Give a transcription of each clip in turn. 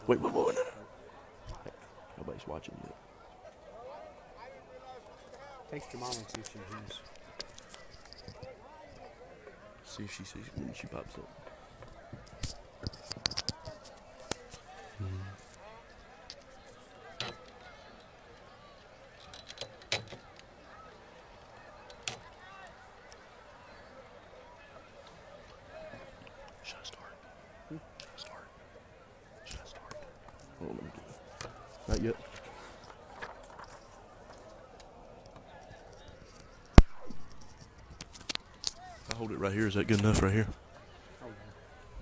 Wait, no. Hey, nobody's watching yet. Text your mom and see if she hears. See if she sees it when she pops up. Should I start? Should I start? Oh, let me get it. Not yet. I'll hold it right here. Is that good enough right here?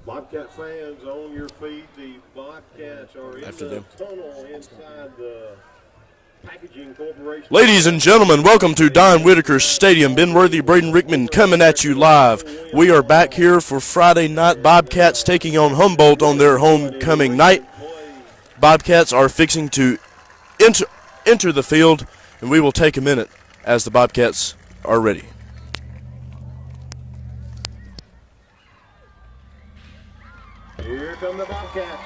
Bobcat fans, on your feet. The Bobcats are in After the them. tunnel inside the Packaging Corporation. Ladies and gentlemen, welcome to Don Whitaker Stadium. Ben Worthy, Braden Rickman coming at you live. We are back here for Friday night. Bobcats taking on Humboldt on their homecoming night. Bobcats are fixing to enter the field, and we will take a minute as the Bobcats are ready. Here come the Bobcats.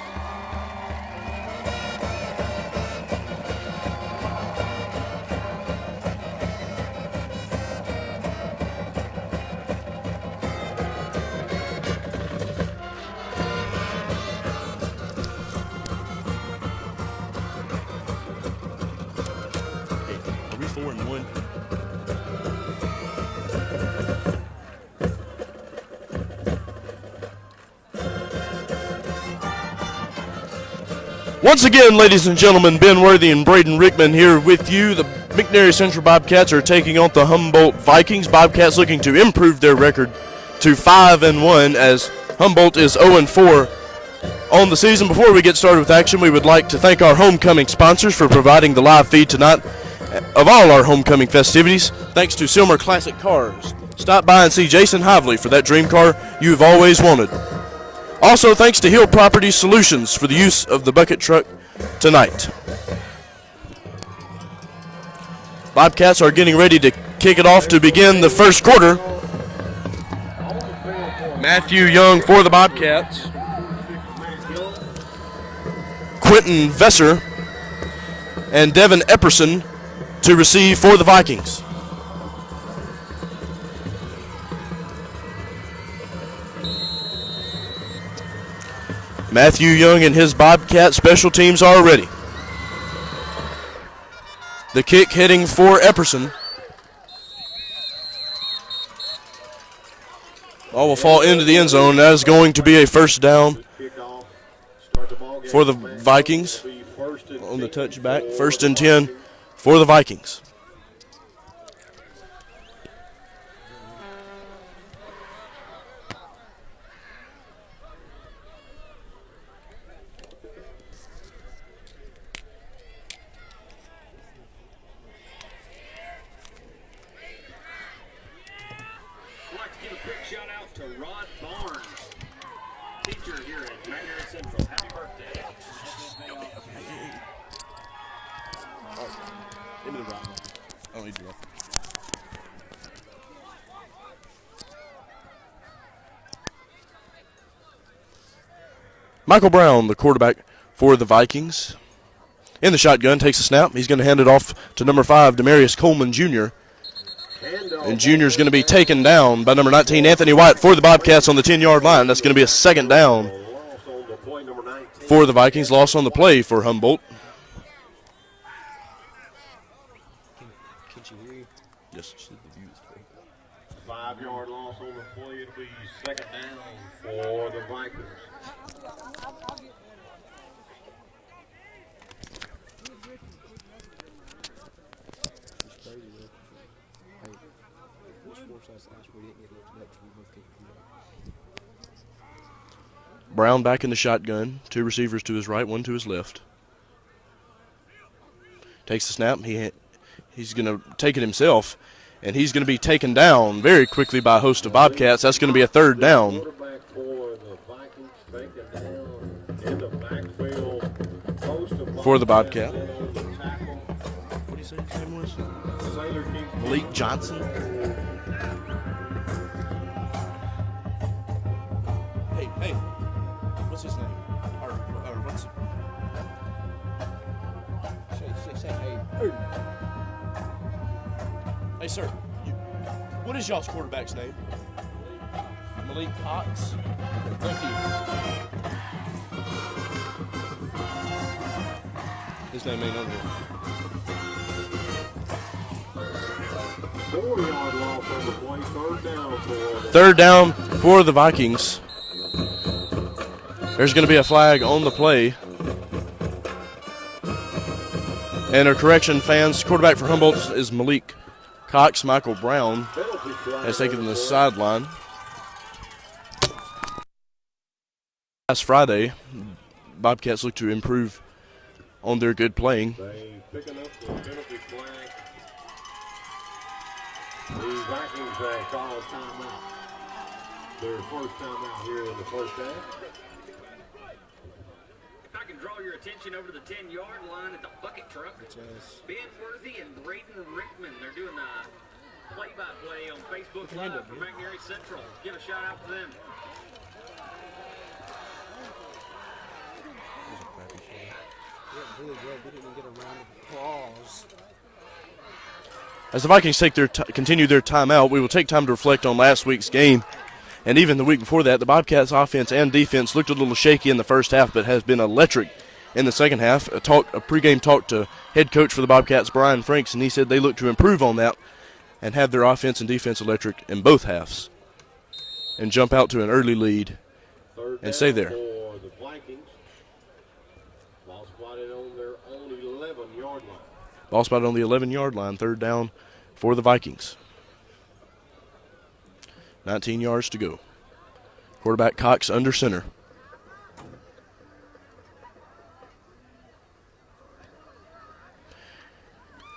Are we 4-1? Once again, ladies and gentlemen, Ben Worthy and Braden Rickman here with you. The McNary Central Bobcats are taking on the Humboldt Vikings. Bobcats looking to improve their record to 5-1 as Humboldt is 0-4 on the season. Before we get started with action, we would like to thank our homecoming sponsors for providing the live feed tonight of all our homecoming festivities. Thanks to Silmer Classic Cars. Stop by and see Jason Hively for that dream car you've always wanted. Also, thanks to Hill Property Solutions for the use of the bucket truck tonight. Bobcats are getting ready to kick it off to begin the first quarter. Matthew Young for the Bobcats. Quentin Vesser and Devin Epperson to receive for the Vikings. Matthew Young and his Bobcat special teams are ready. The kick heading for Epperson. Ball will fall into the end zone. That is going to be a first down for the Vikings on the touchback. 1st and 10 for the Vikings. Michael Brown, the quarterback for the Vikings, in the shotgun, takes a snap. He's going to hand it off to number 5, Demarius Coleman Jr. And Jr. is going to be taken down by number 19, Anthony White, for the Bobcats on the 10-yard line. That's going to be a second down for the Vikings. Loss on the play for Humboldt. Can she hear you? Yes. 5-yard loss on the play. It'll be second down for the Vikings. Brown back in the shotgun. 2 receivers to his right, 1 to his left. Takes the snap. He's going to take it himself, and he's going to be taken down very quickly by a host of Bobcats. That's going to be a third down for the Bobcat. What do you say his name was? Malik Johnson. Hey, what's his name? Or what's Hey, sir. What is y'all's quarterback's name? Malik Cox. Thank you. His name ain't on here. 4-yard loss on the play. Third down for the Vikings. There's going to be a flag on the play. And a correction, fans, quarterback for Humboldt is Malik Cox. Michael Brown has taken the sideline. Last Friday, Bobcats look to improve on their good playing. They picking up the penalty flag. The Vikings call a timeout. Their first timeout here in the first half. If I can draw your attention over to the 10-yard line at the bucket truck. Ben Worthy and Braden Rickman. They're doing the play-by-play on Facebook Live for McNary Central. Give a shout out to them. Really good. We didn't get a round of applause. As the Vikings continue their timeout, we will take time to reflect on last week's game. And even the week before that, the Bobcats offense and defense looked a little shaky in the first half, but has been electric in the second half. A pregame talk to head coach for the Bobcats, Brian Franks, and he said they look to improve on that and have their offense and defense electric in both halves and jump out to an early lead and stay there. For the Vikings. Ball spotted on their own 11-yard line. Ball spotted on the 11-yard line, third down for the Vikings. 19 yards to go. Quarterback Cox under center.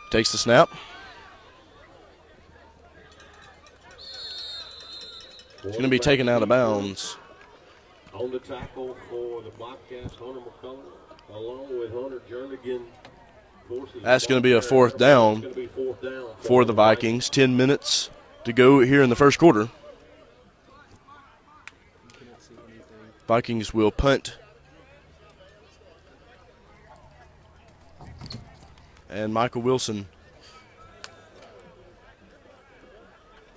Takes the snap. It's going to be taken out of bounds. On the tackle for the Bobcats, Hunter McCullough, along with Hunter Jernigan. That's going to be a fourth down for the Vikings. 10 minutes to go here in the first quarter. Vikings will punt. And Michael Wilson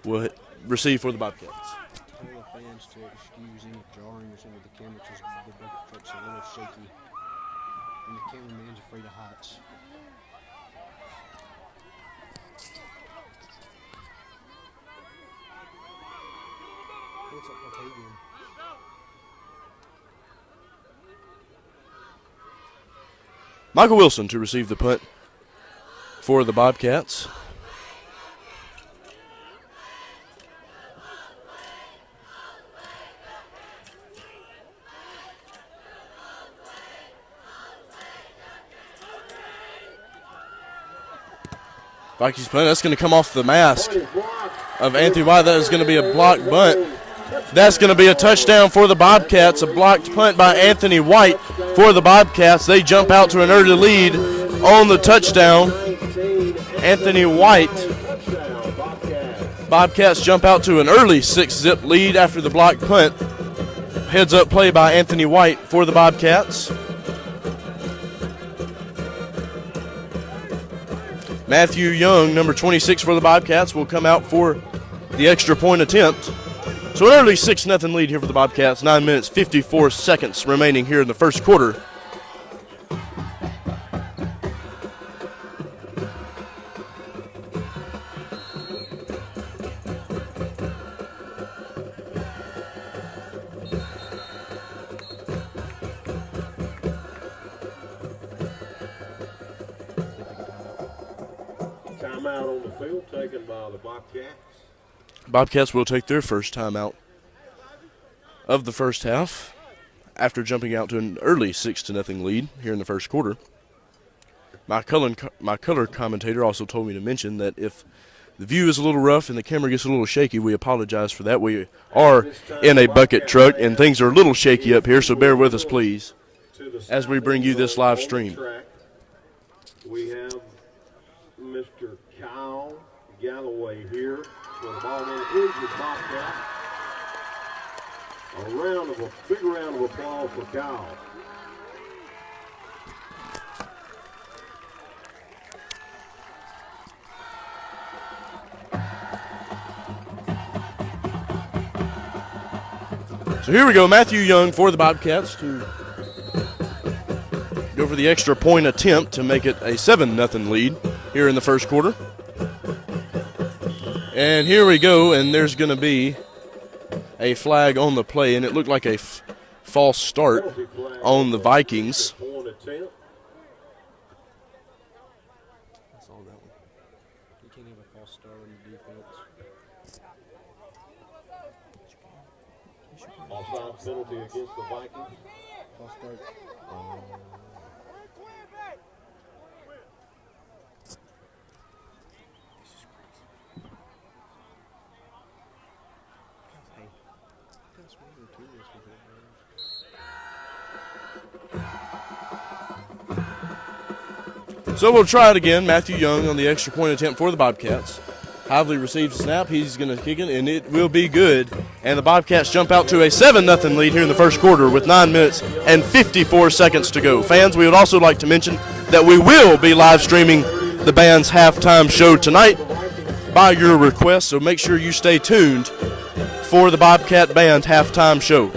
will receive for the Bobcats. Tell the fans to excuse any jarring or something with the camera because the bucket truck's a little shaky. And the cameraman's afraid of heights. What's up, Octavian? Michael Wilson to receive the punt for the Bobcats. Vikings punt. That's going to come off the mask of Anthony White. That is going to be a blocked bunt. That's going to be a touchdown for the Bobcats. A blocked punt by Anthony White for the Bobcats. They jump out to an early lead on the touchdown. Anthony White. Bobcats jump out to an early 6-zip lead after the blocked punt. Heads up play by Anthony White for the Bobcats. Matthew Young, number 26 for the Bobcats, will come out for the extra point attempt. So an early 6-0 lead here for the Bobcats. 9 minutes, 54 seconds remaining here in the first quarter. Timeout on the field taken by the Bobcats. Bobcats will take their first timeout of the first half after jumping out to an early 6-0 lead here in the first quarter. My color commentator also told me to mention that if the view is a little rough and the camera gets a little shaky, we apologize for that. We are in a bucket truck and things are a little shaky up here, so bear with us, please, as we bring you this live stream. We have Mr. Kyle Galloway here. For the ball man is the Bobcat. A big round of applause for Kyle. So here we go, Matthew Young for the Bobcats to go for the extra point attempt to make it a 7-0 lead here in the first quarter. And here we go, and there's going to be a flag on the play, and it looked like a false start on the Vikings. Offside penalty against the Vikings. False start. So we'll try it again. Matthew Young on the extra point attempt for the Bobcats. Hively receives the snap. He's going to kick it, and it will be good. And the Bobcats jump out to a 7-0 lead here in the first quarter with 9 minutes and 54 seconds to go. Fans, we would also like to mention that we will be live streaming the band's halftime show tonight by your request, so make sure you stay tuned for the Bobcat Band halftime show.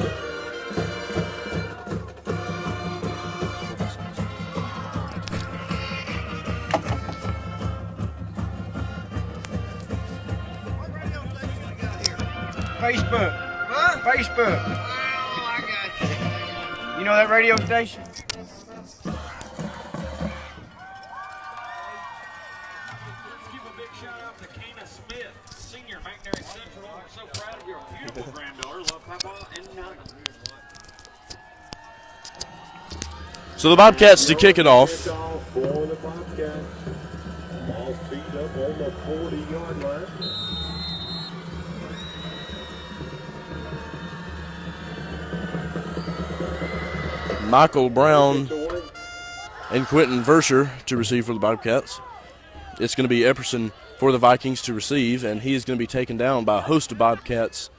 Facebook. Huh? Facebook. Oh, I got you. You know that radio station? Let's give a big shout out to Kana Smith, senior McNary Central. We're so proud of your beautiful granddaughter. Love Papa and Nana. So the Bobcats to kick it off. Kickoff for the Bobcats. Ball teed up on the 40-yard line. Michael Brown and Quentin Verscher to receive for the Bobcats. It's going to be Epperson for the Vikings to receive, and he is going to be taken down by a host of Bobcats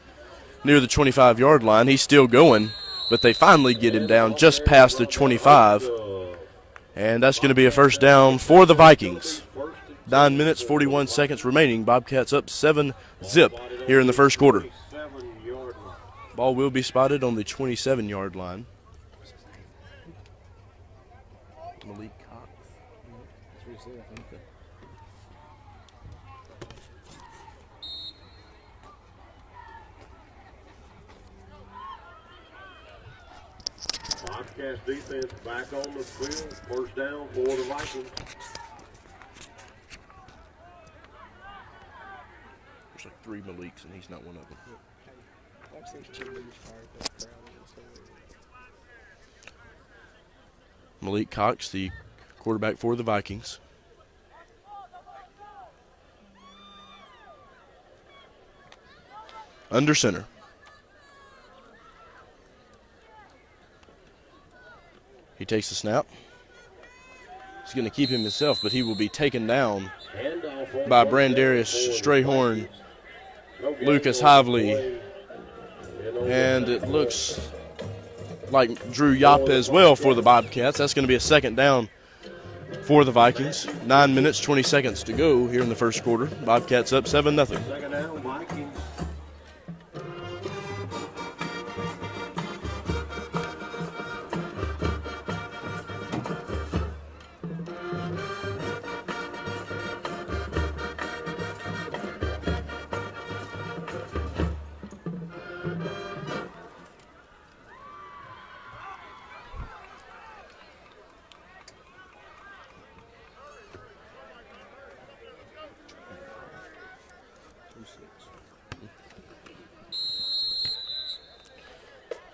near the 25-yard line. He's still going, but they finally get him down just past the 25, and that's going to be a first down for the Vikings. 9 minutes, 41 seconds remaining. Bobcats up 7-0 here in the first quarter. Ball will be spotted on the 27-yard line. Malik Cox. Bobcats defense back on the field. First down for the Vikings. There's like 3 Maliks, and he's not one of them. Malik Cox, the quarterback for the Vikings. Under center. He takes the snap. He's going to keep him himself, but he will be taken down by Brandarius Strayhorn, Lucas Hively, and it looks like Drew Yapa as well for the Bobcats. That's going to be a second down for the Vikings. 9 minutes, 20 seconds to go here in the first quarter. Bobcats up 7-0. Second down, Vikings.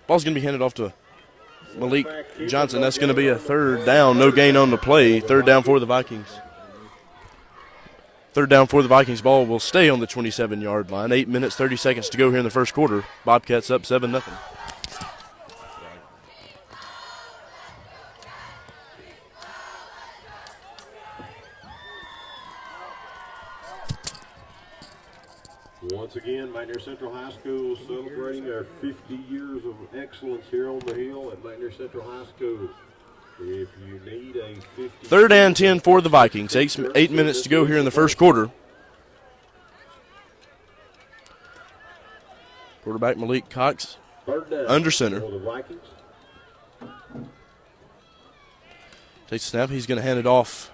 Ball's going to be handed off to Malik Johnson. That's going to be a third down. No gain on the play. Third down for the Vikings. Third down for the Vikings. Ball will stay on the 27-yard line. 8 minutes, 30 seconds to go here in the first quarter. Bobcats up 7-0. Once again, McNair Central High School celebrating their 50 years of excellence here on the hill at McNair Central High School. If you need a 50 Third and 10 for the Vikings. 8 minutes to go here in the first quarter. Quarterback Malik Cox Third down under center. for the Vikings. Takes a snap. He's going to hand it off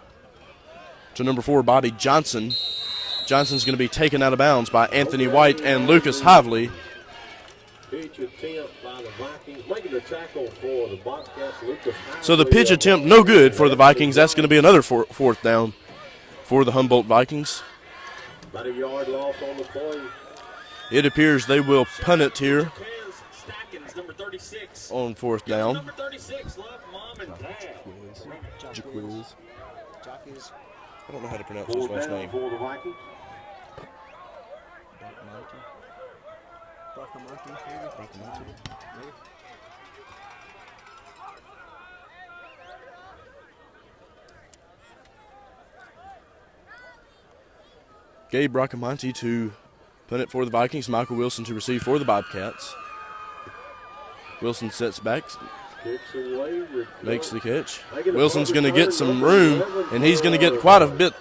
to number 4, Bobby Johnson. Johnson's going to be taken out of bounds by Anthony White and Lucas Hively. Pitch attempt by the Vikings, making the tackle for the Bobcats. Lucas Hively. So the pitch attempt no good for the Vikings. That's going to be another fourth down for the Humboldt Vikings. About a yard loss on the play. It appears they will punt it here Stackins, number 36. on fourth down. Number 36, love mom and dad. Jaquiz. I don't know how to pronounce Fourth down for the Vikings. Gabe Bracamonte to punt it for the Vikings. Michael Wilson to receive for the Bobcats. Wilson sets back, makes the catch. Wilson's going to get some room, and he's going to get quite a bit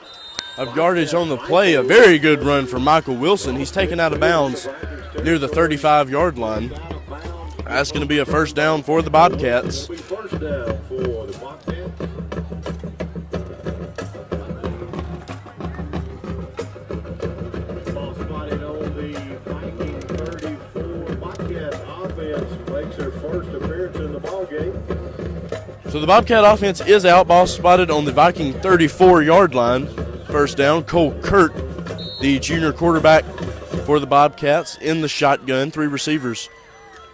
of yardage on the play. A very good run for Michael Wilson. He's taken out of bounds near the 35-yard line. That's going to be a first down for the Bobcats. First down for the Bobcats. Ball spotted on the Viking 34. Bobcats offense makes their first appearance in the ballgame. So the Bobcat offense is out. Ball spotted on the Viking 34-yard line. First down, Cole Kurt, the junior quarterback for the Bobcats, in the shotgun. 3 receivers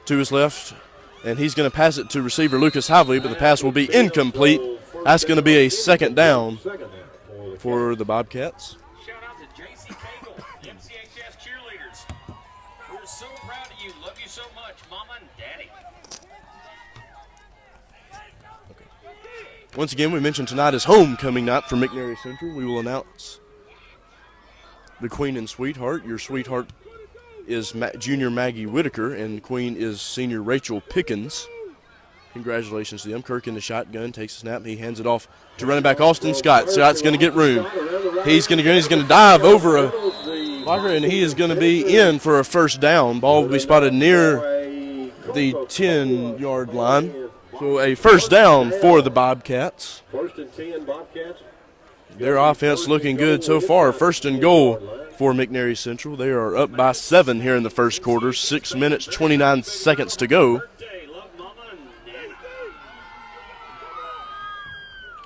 to his left, and he's going to pass it to receiver Lucas Hively, but the pass will be incomplete. That's going to be a second down for the Bobcats. Shout out to JC Cagle, MCHS cheerleaders. We're so proud of you. Love you so much, Mama and Daddy. Once again, we mentioned tonight is homecoming night for McNary Central. We will announce the Queen and Sweetheart. Your sweetheart is junior Maggie Whitaker, and Queen is senior Rachel Pickens. Congratulations to them. Kirk in the shotgun, takes a snap. He hands it off to running back Austin Scott. Scott's going to get room. He's going to dive over a blocker, and he is going to be in for a first down. Ball will be spotted near the 10-yard line. So a first down for the Bobcats. First and 10 Bobcats. Their offense looking good so far. First and goal for McNary Central. They are up by 7 here in the first quarter. 6 minutes, 29 seconds to go.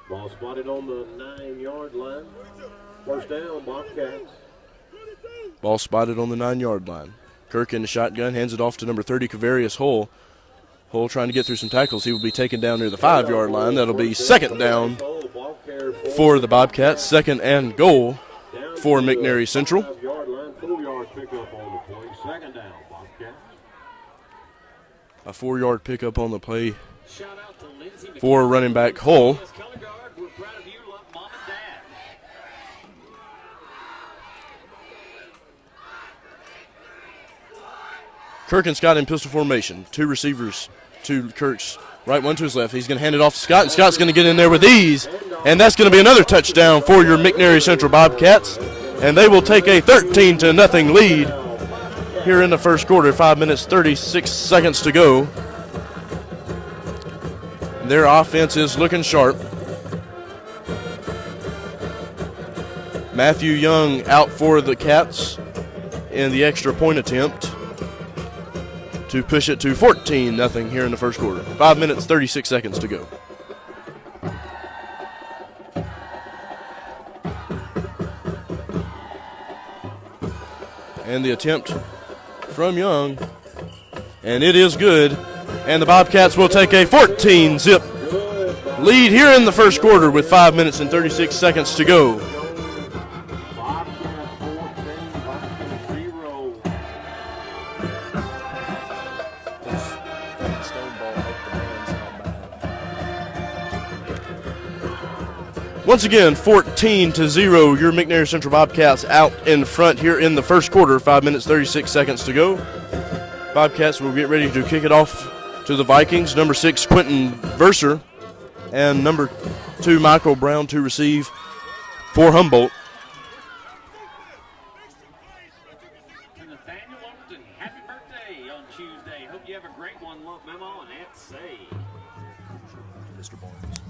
Ball spotted on the 9-yard line. First down, Bobcats. Ball spotted on the 9-yard line. Kirk in the shotgun, hands it off to number 30, Kavarius Hull. Hull trying to get through some tackles. He will be taken down near the 5-yard line. That'll be second down for the Bobcats. Second and goal for McNary Central. 5-yard line, 4-yard pickup on the play. Second down, Bobcats. A 4-yard pickup on the play for running back Hull. Kirk and Scott in pistol formation. 2 receivers to Kirk's right, 1 to his left. He's going to hand it off to Scott, and Scott's going to get in there with ease. And that's going to be another touchdown for your McNary Central Bobcats. And they will take a 13-0 lead here in the first quarter. 5 minutes, 36 seconds to go. Their offense is looking sharp. Matthew Young out for the Cats in the extra point attempt to push it to 14-0 here in the first quarter. 5 minutes, 36 seconds to go. And the attempt from Young, and it is good. And the Bobcats will take a 14-zip lead here in the first quarter with 5 minutes and 36 seconds to go. Once again, 14-0, your McNary Central Bobcats out in front here in the first quarter. 5 minutes, 36 seconds to go. Bobcats will get ready to kick it off to the Vikings. Number 6, Quentin Verser, and number 2, Michael Brown to receive for Humboldt. Nathaniel Overton, happy birthday on Tuesday. Hope you have a great one, love memo, and that's saved. Mr. Barnes.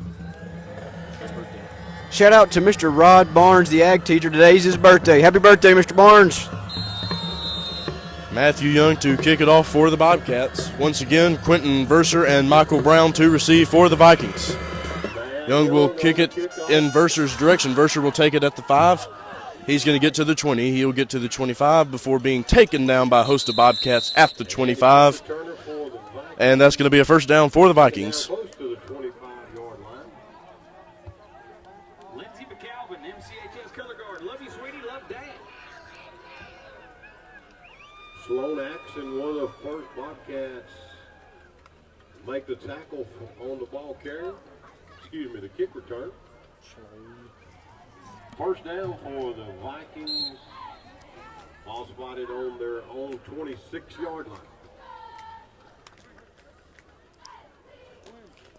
His birthday. Shout out to Mr. Rod Barnes, the ag teacher. Today's his birthday. Happy birthday, Mr. Barnes. Matthew Young to kick it off for the Bobcats. Once again, Quentin Verser and Michael Brown to receive for the Vikings. Young will kick it in Verser's direction. Verser will take it at the 5. He's going to get to the 20. He'll get to the 25 before being taken down by a host of Bobcats at the 25. And that's going to be a first down for the Vikings. Lindsey McAlvin, MCHS color guard. Love you, sweetie. Love Dad. Sloan Action, one of the first Bobcats make the tackle on the ball carrier. Excuse me, the kick return. First down for the Vikings. Ball spotted on their own 26-yard line.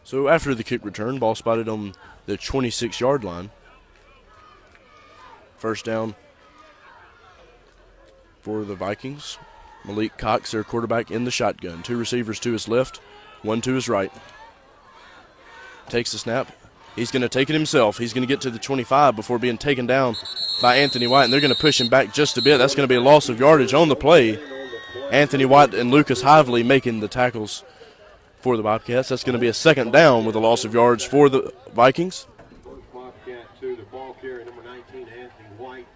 So after the kick return, ball spotted on the 26-yard line. First down for the Vikings. Malik Cox, their quarterback, in the shotgun. 2 receivers to his left, 1 to his right. Takes the snap. He's going to take it himself. He's going to get to the 25 before being taken down by Anthony White, and they're going to push him back just a bit. That's going to be a loss of yardage on the play. Anthony White and Lucas Hively making the tackles for the Bobcats. That's going to be a second down with a loss of yards for the Vikings. First Bobcat to the ball carrier, number 19, Anthony White,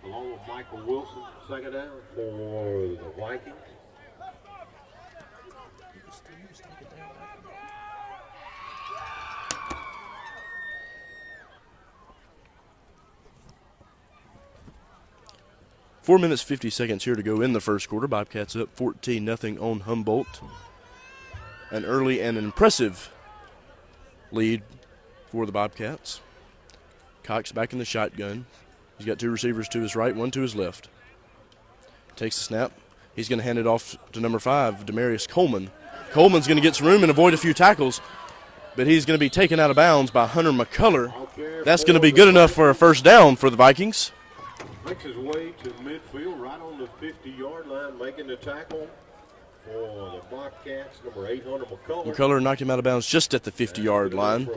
along with Michael Wilson. Second down for the Vikings. Four minutes, 50 seconds here to go in the first quarter. Bobcats up 14-0 on Humboldt. An early and impressive lead for the Bobcats. Cox back in the shotgun. He's got 2 receivers to his right, 1 to his left. Takes the snap. He's going to hand it off to number 5, Demarius Coleman. Coleman's going to get some room and avoid a few tackles, but he's going to be taken out of bounds by Hunter McCullough. That's going to be good enough for a first down for the Vikings. Makes his way to midfield, right on the 50-yard line, making the tackle for the Bobcats, number 8, Hunter McCullough. McCullough knocked him out of bounds just at the 50-yard line.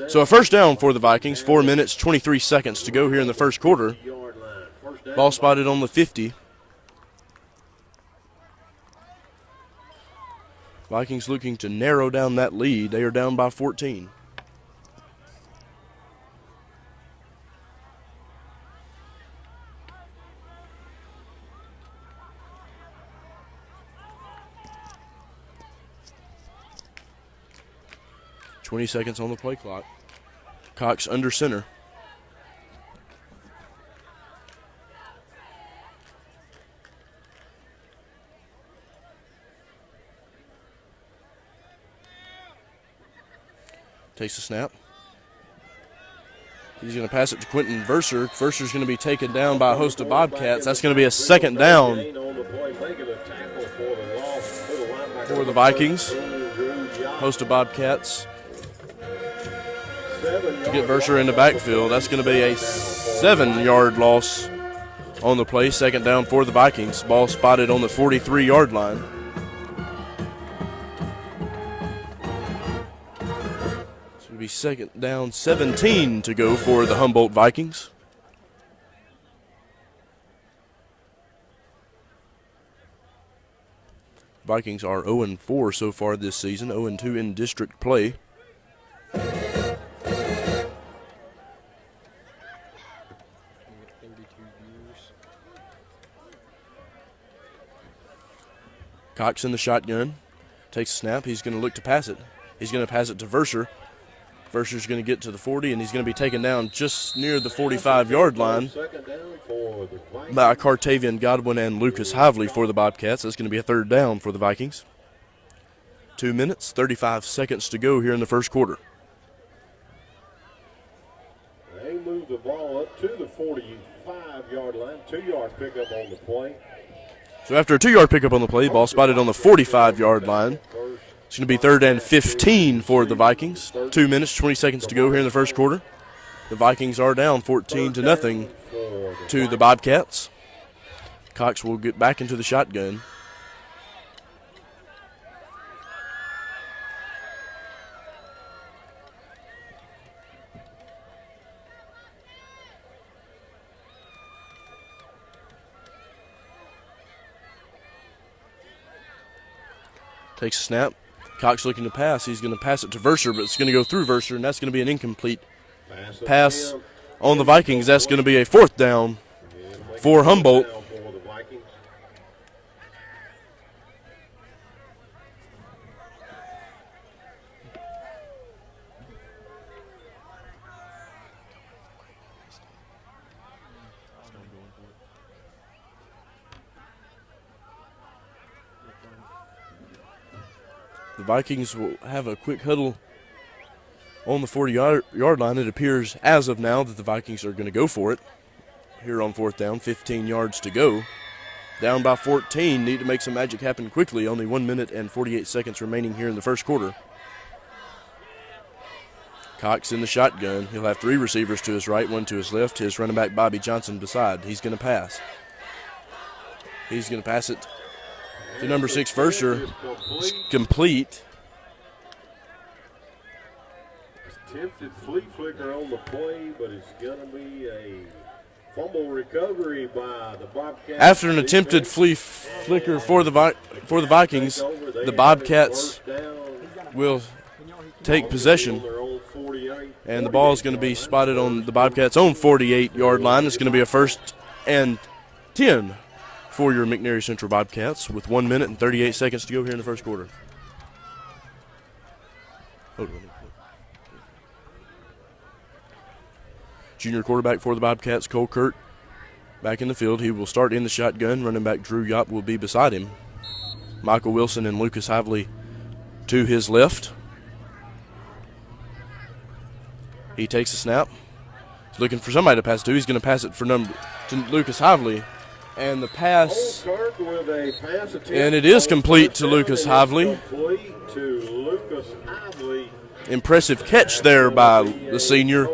So a first down for the Vikings. 4 minutes, 23 seconds to go here in the first quarter. Ball spotted on the 50. Vikings looking to narrow down that lead. They are down by 14. .20 seconds on the play clock. Cox under center. Takes the snap. He's going to pass it to Quentin Verser. Verser's going to be taken down by a host of Bobcats. That's going to be a second down for the Vikings. Host of Bobcats to get Verser in the backfield. That's going to be a 7-yard loss on the play. Second down for the Vikings. Ball spotted on the 43-yard line. So it'll be second down, 17 to go for the Humboldt Vikings. Vikings are 0-4 so far this season, 0-2 in district play. Cox in the shotgun, takes a snap. He's going to look to pass it. He's going to pass it to Verser. Verser's going to get to the 40, and he's going to be taken down just near the 45-yard line by Cartavian Godwin and Lucas Hively for the Bobcats. That's going to be a third down for the Vikings. 2 minutes, 35 seconds to go here in the first quarter. They move the ball up to the 45-yard line. 2-yard pickup on the play. So after a 2-yard pickup on the play, ball spotted on the 45-yard line. It's going to be third and 15 for the Vikings. 2 minutes, 20 seconds to go here in the first quarter. The Vikings are down 14-0 to the Bobcats. Cox will get back into the shotgun. Takes a snap. Cox looking to pass. He's going to pass it to Verser, but it's going to go through Verser, and that's going to be an incomplete pass on the Vikings. That's going to be a 4th down for Humboldt. The Vikings will have a quick huddle on the 40-yard line. It appears as of now that the Vikings are going to go for it here on 4th down, 15 yards to go. Down by 14, need to make some magic happen quickly. Only 1 minute and 48 seconds remaining here in the first quarter. Cox in the shotgun. He'll have 3 receivers to his right, 1 to his left. His running back, Bobby Johnson, beside. He's going to pass. He's going to pass it to number 6, Verser. Complete. Attempted flea flicker on the play, but it's going to be a fumble recovery by the Bobcats. After an attempted flea flicker for the Vikings, the Bobcats will take possession, and the ball is going to be spotted on the Bobcats' own 48-yard line. It's going to be a 1st and 10 for your McNary Central Bobcats with 1 minute and 38 seconds to go here in the first quarter. Junior quarterback for the Bobcats, Cole Kurt, back in the field. He will start in the shotgun. Running back Drew Yop will be beside him. Michael Wilson and Lucas Hively to his left. He takes a snap. He's looking for somebody to pass to. He's going to pass it to Lucas Hively. And the pass, and it is complete to Lucas Hively. Impressive catch there by the senior.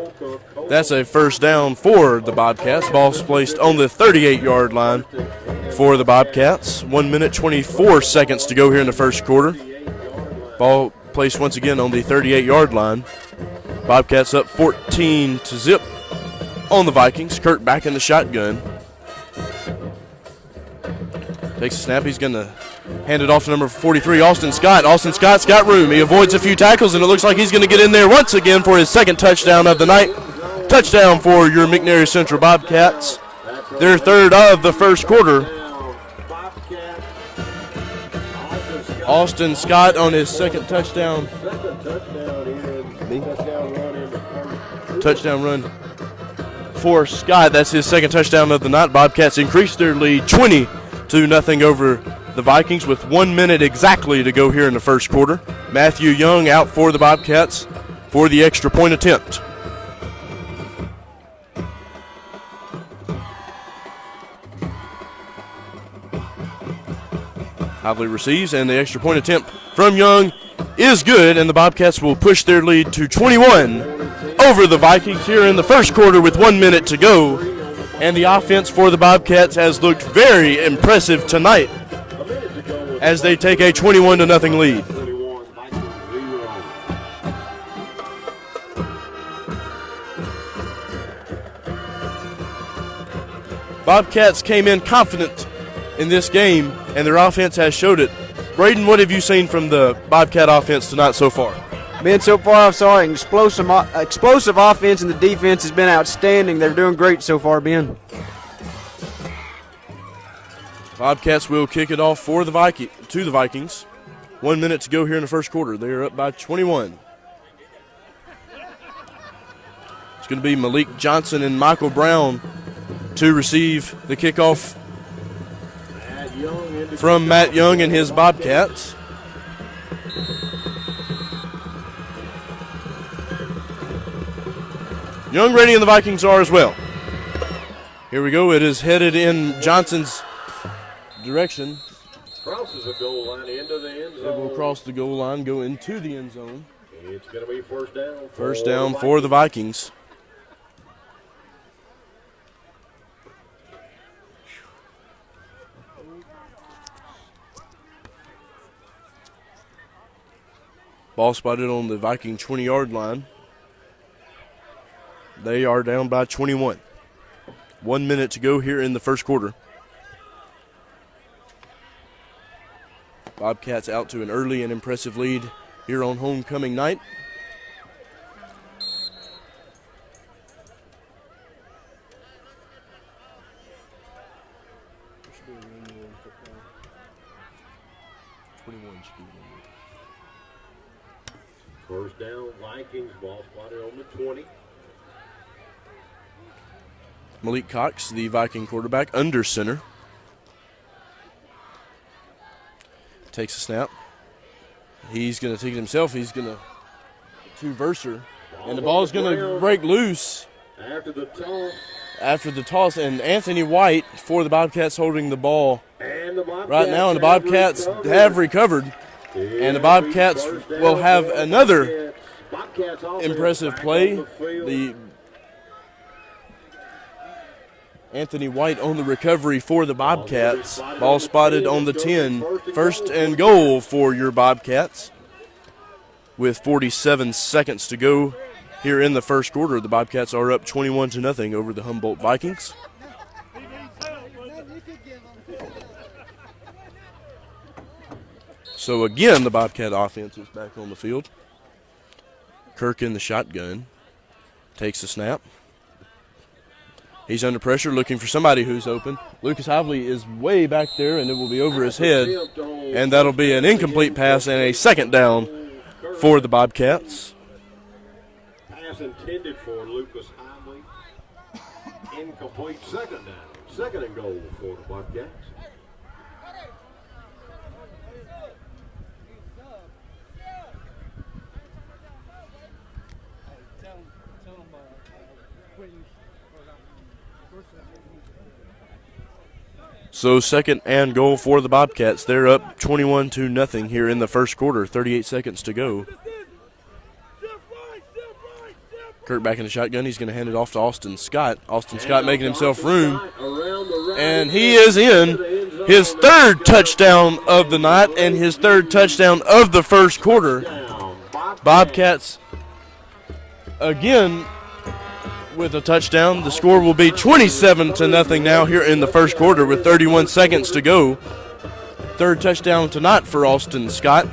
That's a 1st down for the Bobcats. Ball's placed on the 38-yard line for the Bobcats. 1 minute, 24 seconds to go here in the first quarter. Ball placed once again on the 38-yard line. Bobcats up 14-0 on the Vikings. Kurt back in the shotgun. Takes a snap. He's going to hand it off to number 43, Austin Scott. Austin Scott's got room. He avoids a few tackles, and it looks like he's going to get in there once again for his 2nd touchdown of the night. Touchdown for your McNary Central Bobcats. Their 3rd of the first quarter. Austin Scott on his 2nd touchdown. Touchdown run for Scott. That's his 2nd touchdown of the night. Bobcats increased their lead 20-0 over the Vikings with 1 minute exactly to go here in the first quarter. Matthew Young out for the Bobcats for the extra point attempt. Hively receives, and the extra point attempt from Young is good, and the Bobcats will push their lead to 21 over the Vikings here in the first quarter with 1 minute to go. And the offense for the Bobcats has looked very impressive tonight as they take a 21-0 lead. Bobcats came in confident in this game, and their offense has showed it. Braden, what have you seen from the Bobcat offense tonight so far? Man, so far I've saw an explosive offense, and the defense has been outstanding. They're doing great so far, Ben. Bobcats will kick it off for the Vikings. 1 minute to go here in the first quarter. They are up by 21. It's going to be Malik Johnson and Michael Brown to receive the kickoff from Matt Young and his Bobcats. Young ready and the Vikings are as well. Here we go. It is headed in Johnson's direction. Crosses the goal line into the end zone. It will cross the goal line, go into the end zone. It's going to be 1st down. First down for the Vikings. Ball spotted on the Viking 20-yard line. They are down by 21. 1 minute to go here in the first quarter. Bobcats out to an early and impressive lead here on homecoming night. There should be a run in football. 21 should be First down, Vikings, ball spotted on the 20. Malik Cox, the Viking quarterback, under center. Takes a snap. He's going to take it himself. He's going to two-verser. And the ball's going to break loose After the toss. after the toss. And Anthony White for the Bobcats holding the ball And the Bobcats right now. And the Bobcats have recovered. And the Bobcats will have another impressive play. The Anthony White on the recovery for the Bobcats. Ball spotted on the 10. First and goal for your Bobcats. With 47 seconds to go here in the first quarter, the Bobcats are up 21-0 over the Humboldt Vikings. So again, the Bobcat offense is back on the field. Kirk in the shotgun. Takes the snap. He's under pressure, looking for somebody who's open. Lucas Hively is way back there, and it will be over his head. And that'll be an incomplete pass and a second down for the Bobcats. Pass intended for Lucas Hively. Incomplete, second down. Second and goal for the Bobcats. So second and goal for the Bobcats. They're up 21-0 here in the first quarter. 38 seconds to go. Kirk back in the shotgun. He's going to hand it off to Austin Scott. Austin Scott making himself room. And he is in. His third touchdown of the night and his third touchdown of the first quarter. Bobcats again with a touchdown. The score will be 27-0 now here in the first quarter with 31 seconds to go. Third touchdown tonight for Austin Scott.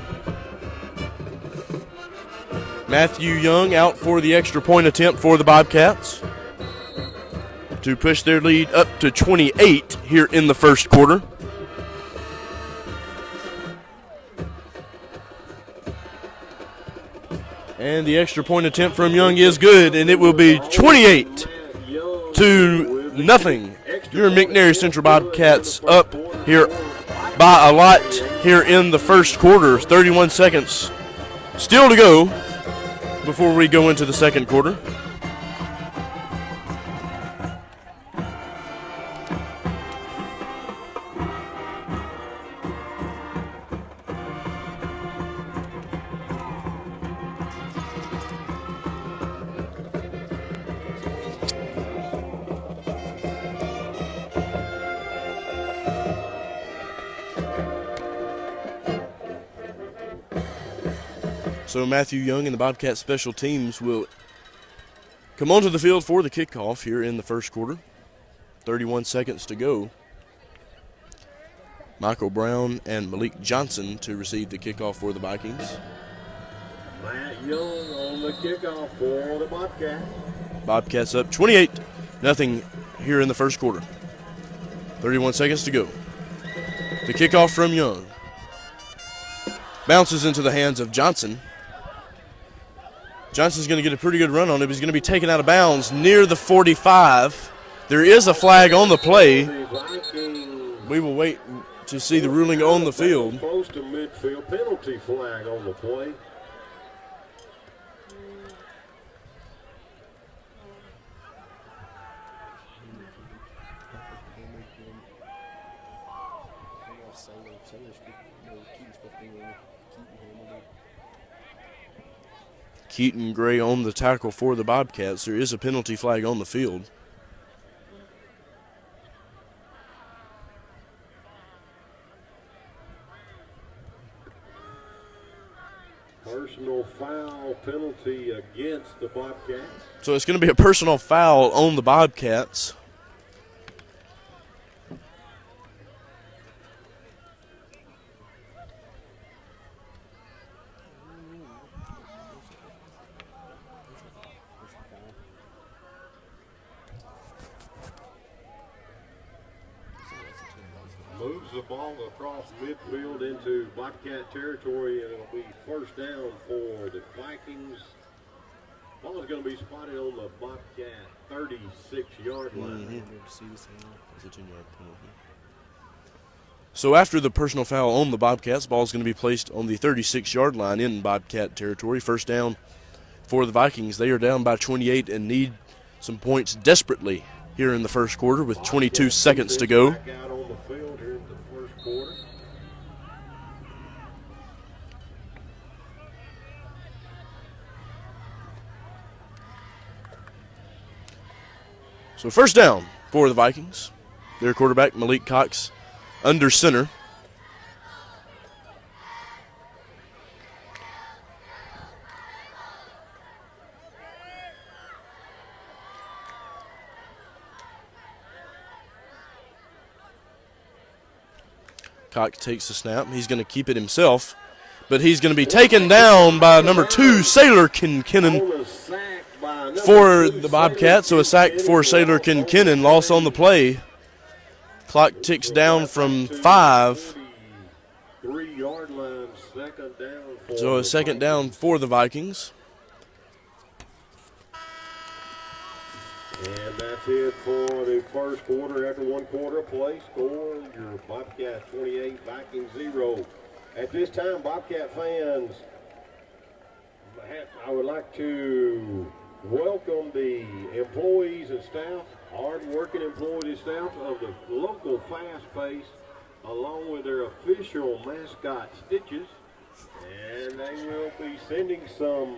Matthew Young out for the extra point attempt for the Bobcats to push their lead up to 28 here in the first quarter. And the extra point attempt from Young is good, and it will be 28-0. Your McNairy Central Bobcats up here by a lot here in the first quarter. 31 seconds still to go before we go into the second quarter. So Matthew Young and the Bobcat special teams will come onto the field for the kickoff here in the first quarter. 31 seconds to go. Michael Brown and Malik Johnson to receive the kickoff for the Vikings. Matt Young on the kickoff for the Bobcats. Bobcats up 28-0 here in the first quarter. 31 seconds to go. The kickoff from Young. Bounces into the hands of Johnson. Johnson's going to get a pretty good run on it. He's going to be taken out of bounds near the 45. There is a flag on the play. We will wait to see the ruling on the field. Close to midfield, penalty flag on the play. Keaton Gray on the tackle for the Bobcats. There is a penalty flag on the field. Personal foul penalty against the Bobcats. So it's going to be a personal foul on the Bobcats. ball across midfield into Bobcat territory, and it'll be first down for the Vikings. Ball is going to be spotted on the Bobcat 36-yard line. It's a 10-yard penalty. So after the personal foul on the Bobcats, ball is going to be placed on the 36-yard line in Bobcat territory. First down for the Vikings. They are down by 28 and need some points desperately here in the first quarter with 22 seconds to go. Back out on the field here in the first quarter. So first down for the Vikings. Their quarterback, Malik Cox, under center. Cox takes the snap. He's going to keep it himself, but he's going to be taken down by number 2, Sailor Kinkinnon, for the Bobcats. So a sack for Sailor Kinkinnon, loss on the play. Clock ticks down from 5. 3-yard line, second down. So a second down for the Vikings. And that's it for the first quarter. After one quarter play, score your Bobcat 28, Vikings 0. At this time, Bobcat fans, I would like to welcome the employees and staff, hard-working employees and staff of the local Fast Pace, along with their official mascot, Stitches. And they will be sending some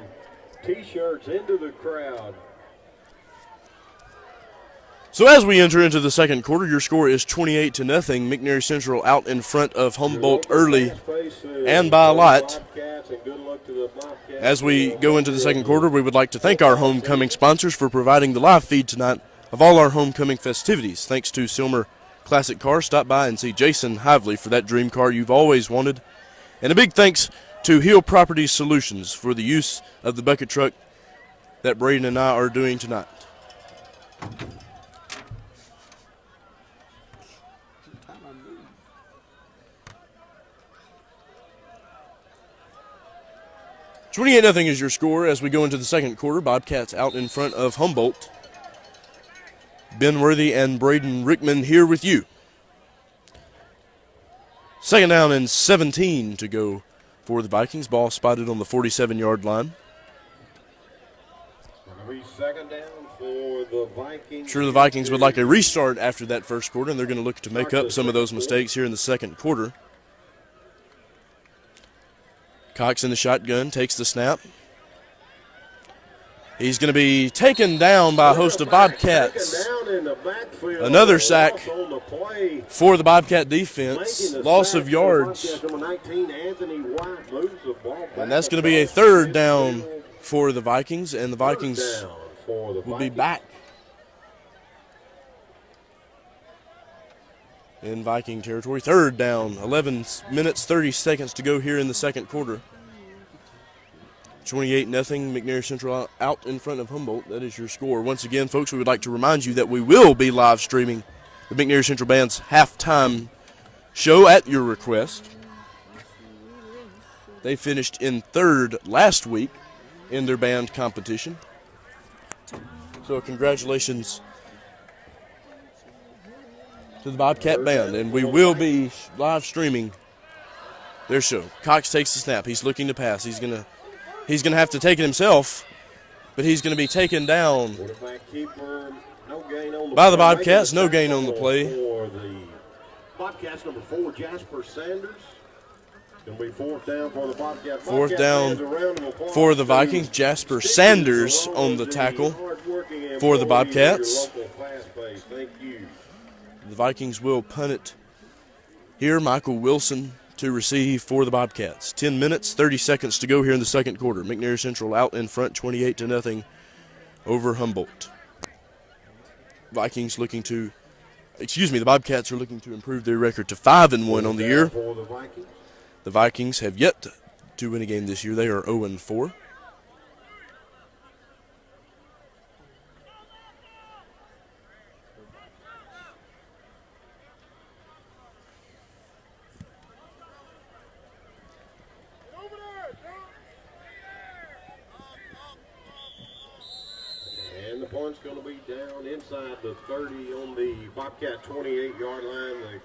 T-shirts into the crowd. So as we enter into the second quarter, your score is 28-0. McNairy Central out in front of Humboldt early and by a lot. As we go into the second quarter, we would like to thank our homecoming sponsors for providing the live feed tonight of all our homecoming festivities. Thanks to Silmer Classic Cars. Stop by and see Jason Hively for that dream car you've always wanted. And a big thanks to Hill Property Solutions for the use of the bucket truck that Braden and I are doing tonight. $28-0 is your score as we go into the second quarter. Bobcats out in front of Humboldt. Ben Worthy and Braden Rickman here with you. Second down and 17 to go for the Vikings. Ball spotted on the 47-yard line. Second down for the Vikings. I'm sure the Vikings would like a restart after that first quarter, and they're going to look to make up some of those mistakes here in the second quarter. Cox in the shotgun, takes the snap. He's going to be taken down by a host of Bobcats. Another sack for the Bobcat defense. Loss of yards. And that's going to be a third down for the Vikings, and the Vikings will be back in Viking territory. Third down, 11 minutes, 30 seconds to go here in the second quarter. 28-0, McNairy Central out in front of Humboldt. That is your score. Once again, folks, we would like to remind you that we will be live streaming the McNairy Central Band's halftime show at your request. They finished in third last week in their band competition. So congratulations to the Bobcat Band, and we will be live streaming their show. Cox takes the snap. He's looking to pass. He's gonna have to take it himself, but he's gonna be taken down by the Bobcats. No gain on the play. For the Bobcats, number 4, Jasper Sanders. Gonna be fourth down for the Bobcats. Fourth down for the Vikings. Jasper Sanders on the tackle for the Bobcats. Thank you. The Vikings will punt it here. Michael Wilson to receive for the Bobcats. 10 minutes, 30 seconds to go here in the second quarter. McNairy Central out in front, 28-0 over Humboldt. The Bobcats are looking to improve their record to 5-1 on the year. The Vikings have yet to win a game this year. They are 0-4. one's going to be down inside the 30 on the Bobcat 28-yard line. The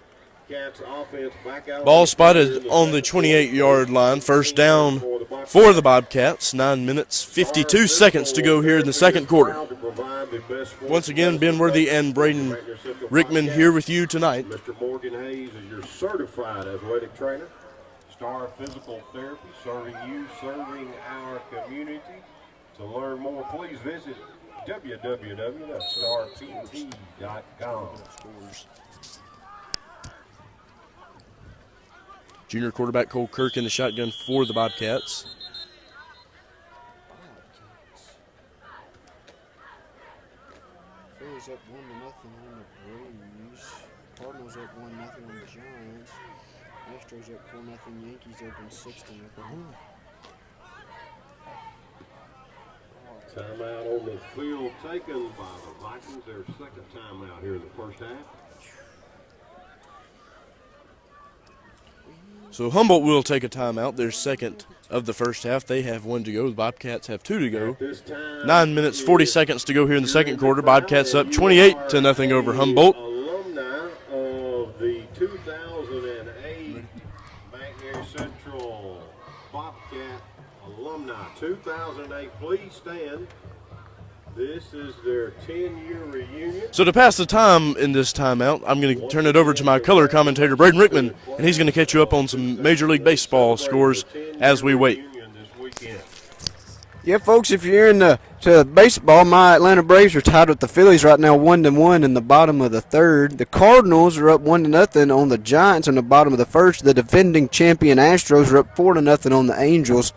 Cats offense back out. Ball spotted on the 28-yard line. First down for the Bobcats. 9 minutes, 52 seconds to go here in the second quarter. Once again, Ben Worthy and Braden Rickman here with you tonight. Mr. Morgan Hayes is your certified athletic trainer. Star Physical Therapy, serving you, serving our community. To learn more, please visit www.starpt.com. Junior quarterback Cole Kirk in the shotgun for the Bobcats. Phillies up 1-0 on the Braves. Cardinals up 1-0 on the Giants. Astros up 4-0. Yankees open 6-0. Timeout on the field taken by the Vikings. Their second timeout here in the first half. So Humboldt will take a timeout. Their second of the first half. They have 1 to go. The Bobcats have 2 to go. 9 minutes, 40 seconds to go here in the second quarter. Bobcats up 28-0 over Humboldt. Alumni of the 2008 McNair Central Bobcat alumni. 2008, please stand. This is their 10-year reunion. So to pass the time in this timeout, I'm going to turn it over to my color commentator, Braden Rickman, and he's going to catch you up on some Major League Baseball scores as we wait. Yeah, folks, if you're into baseball, my Atlanta Braves are tied with the Phillies right now 1-1 in the bottom of the third. The Cardinals are up 1-0 on the Giants in the bottom of the first. The defending champion Astros are up 4-0 on the Angels.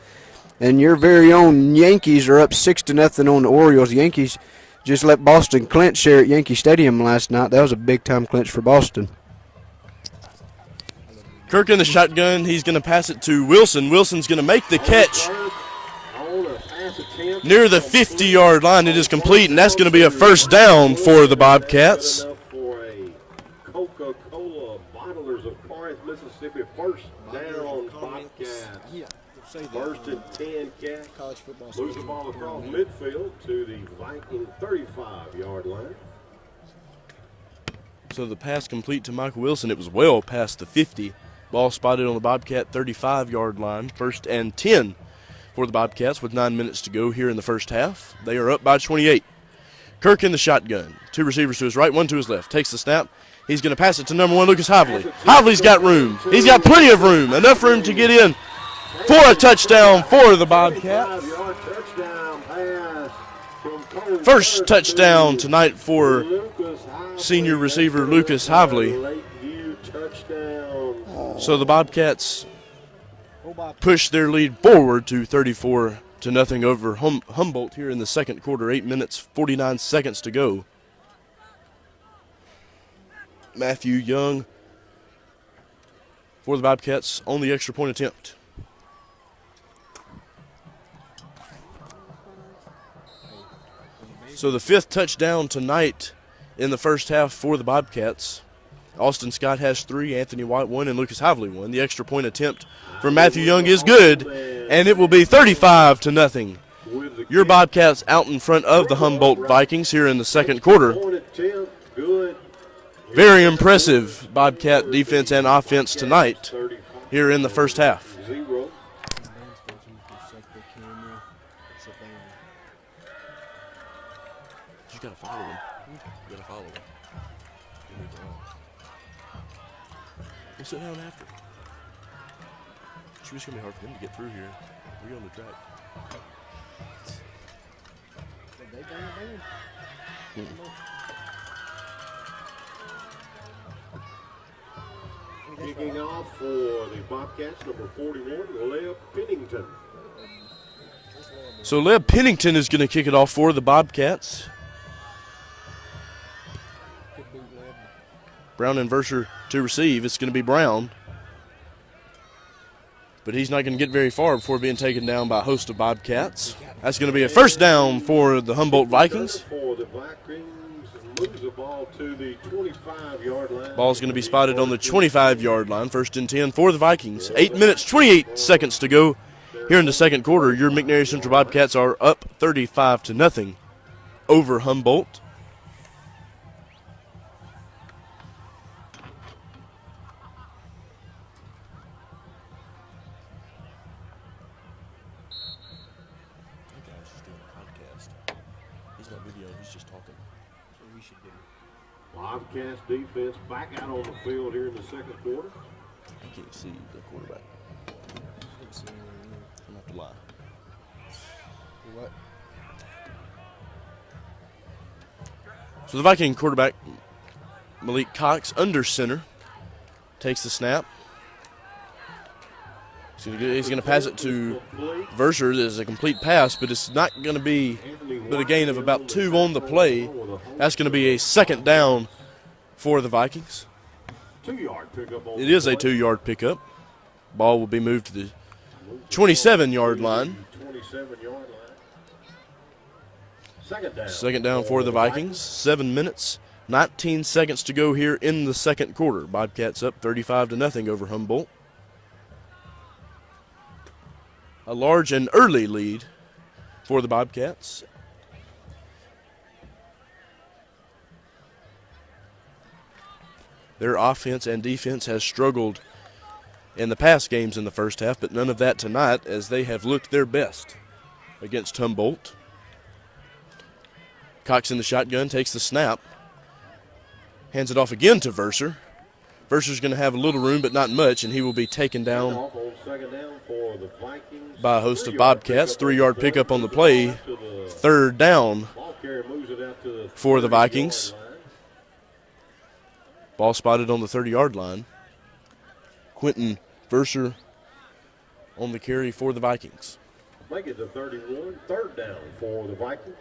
And your very own Yankees are up 6-0 on the Orioles. The Yankees just let Boston clinch here at Yankee Stadium last night. That was a big-time clinch for Boston. Kirk in the shotgun. He's going to pass it to Wilson. Wilson's going to make the catch near the 50-yard line. It is complete, and that's going to be a first down for the Bobcats. For a Coca-Cola Bottlers of Corinth, Mississippi, first down Bobcats. First and 10, Cats. College football Moves the ball across midfield to the Viking 35-yard line. So the pass complete to Michael Wilson. It was well past the 50. Ball spotted on the Bobcat 35-yard line. First and 10 for the Bobcats with 9 minutes to go here in the first half. They are up by 28. Kirk in the shotgun. 2 receivers to his right, 1 to his left. Takes the snap. He's going to pass it to number 1, Lucas Hively. Hively's got room. He's got plenty of room. Enough room to get in for a touchdown for the Bobcats. First touchdown tonight for senior receiver Lucas Hively. So the Bobcats push their lead forward to 34-0 over Humboldt here in the second quarter. 8 minutes, 49 seconds to go. Matthew Young for the Bobcats on the extra point attempt. So the 5th touchdown tonight in the first half for the Bobcats. Austin Scott has 3, Anthony White 1, and Lucas Hively 1. The extra point attempt from Matthew Young is good, and it will be 35-0. Your Bobcats out in front of the Humboldt Vikings here in the second quarter. Very impressive Bobcat defense and offense tonight here in the first half. You gotta follow them. You gotta follow them. We'll sit down after. It's just gonna be hard for them to get through here. We're on the track. Kicking off for the Bobcats, number 41, Leb Pennington. So Leb Pennington is going to kick it off for the Bobcats. Brown and Verser to receive. It's going to be Brown. But he's not going to get very far before being taken down by a host of Bobcats. That's going to be a first down for the Humboldt Vikings. For the Vikings, moves the ball to the 25-yard line. Ball's going to be spotted on the 25-yard line. First and 10 for the Vikings. 8 minutes, 28 seconds to go here in the second quarter. Your McNary Central Bobcats are up 35-0. over Humboldt. Bobcats defense back out on the field here in the second quarter. I can't see the quarterback. I'm going to have to lie. What? So the Viking quarterback, Malik Cox, under center, takes the snap. He's going to pass it to Verser. There's a complete pass, but it's not going to be but a gain of about 2 on the play. That's going to be a second down for the Vikings. 2-yard pickup. It is a 2-yard pickup. Ball will be moved to the 27-yard line. 27-yard line. Second down. Second down for the Vikings. 7 minutes, 19 seconds to go here in the second quarter. Bobcats up 35-0 over Humboldt. A large and early lead for the Bobcats. Their offense and defense has struggled in the past games in the first half, but none of that tonight as they have looked their best against Humboldt. Cox in the shotgun, takes the snap, hands it off again to Verser. Verser's going to have a little room, but not much, and he will be taken down by a host of Bobcats. 3-yard pickup on the play. Third down for the Vikings. Ball spotted on the 30-yard line. Quentin Verser on the carry for the Vikings. Make it to 31. Third down for the Vikings.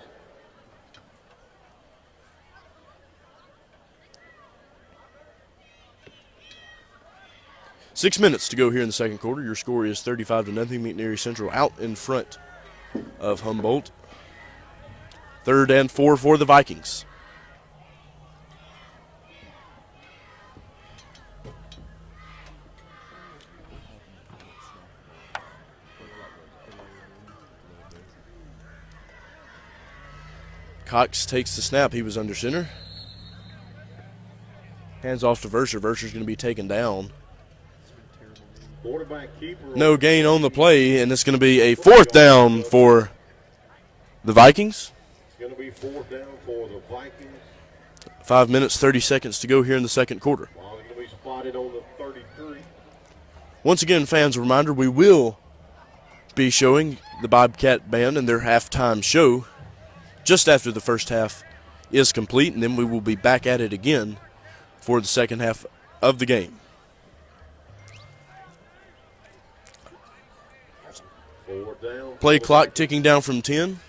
Six minutes to go here in the second quarter. Your score is 35-0. McNairy Central out in front of Humboldt. 3rd and 4 for the Vikings. Cox takes the snap. He was under center. Hands off to Verser. Verser's going to be taken down. No gain on the play, and it's going to be a 4th down for the Vikings. It's going to be 4th down for the Vikings. 5 minutes, 30 seconds to go here in the second quarter. Ball going to be spotted on the 33. Once again, fans, a reminder, we will be showing the Bobcat Band and their halftime show just after the first half is complete, and then we will be back at it again for the second half of the game. Play clock ticking down from 10.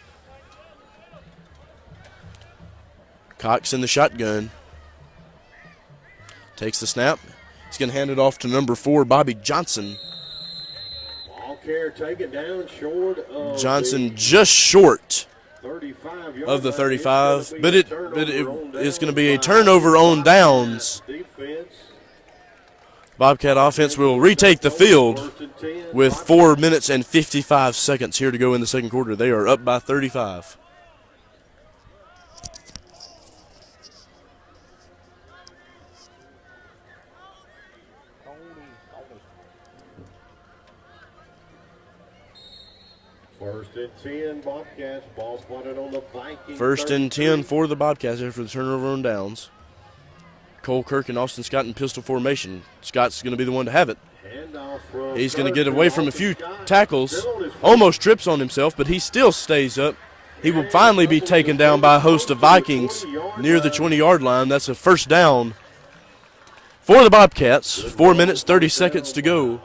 Cox in the shotgun. Takes the snap. He's going to hand it off to number 4, Bobby Johnson. Ball carrier taken down short of Johnson just short 35 of the 35, but it's going to be a turnover on downs. Bobcat offense will retake the field with 4 minutes and 55 seconds here to go in the second quarter. They are up by 35. First and 10, Bobcats. Ball spotted on the Vikings. First and 10 for the Bobcats after the turnover on downs. Cole Kirk and Austin Scott in pistol formation. Scott's going to be the one to have it. He's going to get away from a few tackles. Almost trips on himself, but he still stays up. He will finally be taken down by a host of Vikings near the 20-yard line. That's a first down for the Bobcats. 4 minutes, 30 seconds to go.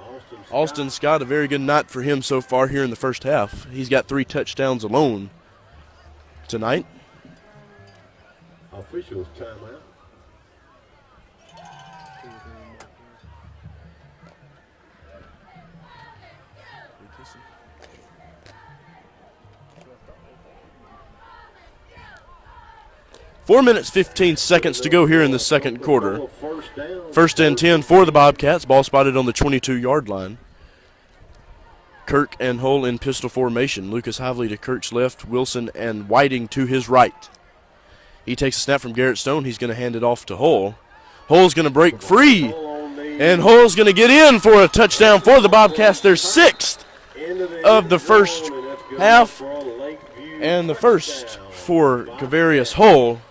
Austin Scott, a very good night for him so far here in the first half. He's got 3 touchdowns alone tonight. Officials timeout. Four minutes, 15 seconds to go here in the second quarter. First and 10 for the Bobcats. Ball spotted on the 22-yard line. Kirk and Hull in pistol formation. Lucas Hively to Kirk's left, Wilson and Whiting to his right. He takes a snap from Garrett Stone. He's going to hand it off to Hull. Hull's going to break free, and Hull's going to get in for a touchdown for the Bobcats. Their sixth of the first half, and the first for Cavarius Hull.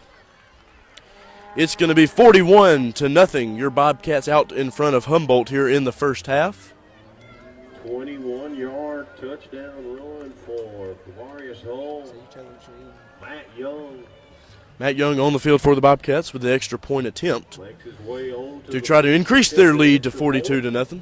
It's going to be 41-0. Your Bobcats out in front of Humboldt here in the first half. 21-yard touchdown run for Cavarius Hull. Matt Young on the field for the Bobcats with the extra point attempt to try to increase their lead to 42-0.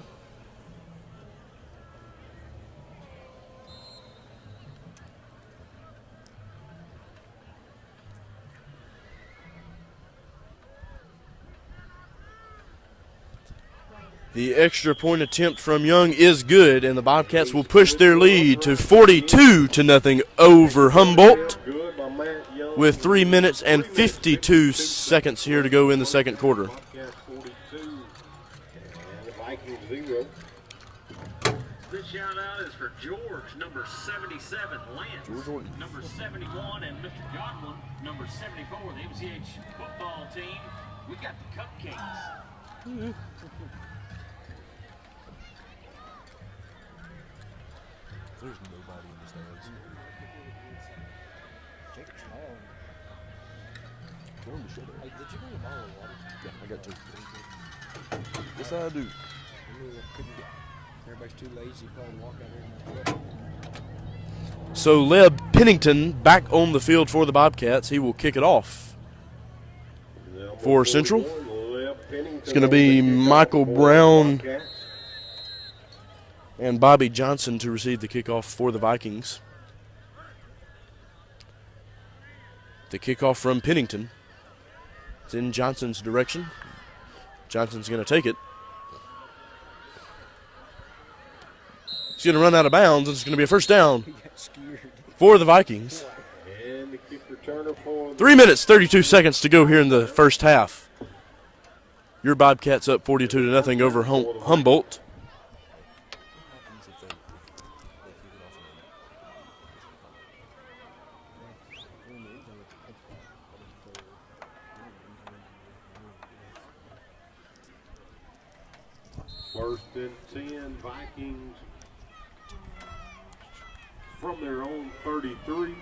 The extra point attempt from Young is good, and the Bobcats will push their lead to 42-0 over Humboldt with 3 minutes and 52 seconds here to go in the second quarter. This shout out is for George, number 77, Lance, number 71, and Mr. Godwin, number 74, the MCH football team. We got the cupcakes. There's nobody in the stands. Hey, did you bring a bottle of water? Yeah, I got two. Yes, I do. Everybody's too lazy to probably walk out here. So Leb Pennington back on the field for the Bobcats. He will kick it off for Central. It's going to be Michael Brown and Bobby Johnson to receive the kickoff for the Vikings. The kickoff from Pennington. It's in Johnson's direction. Johnson's going to take it. He's going to run out of bounds, and it's going to be a first down for the Vikings. 3 minutes, 32 seconds to go here in the first half. Your Bobcats up 42-0 over Humboldt. First and 10, Vikings from their own 33. Freaking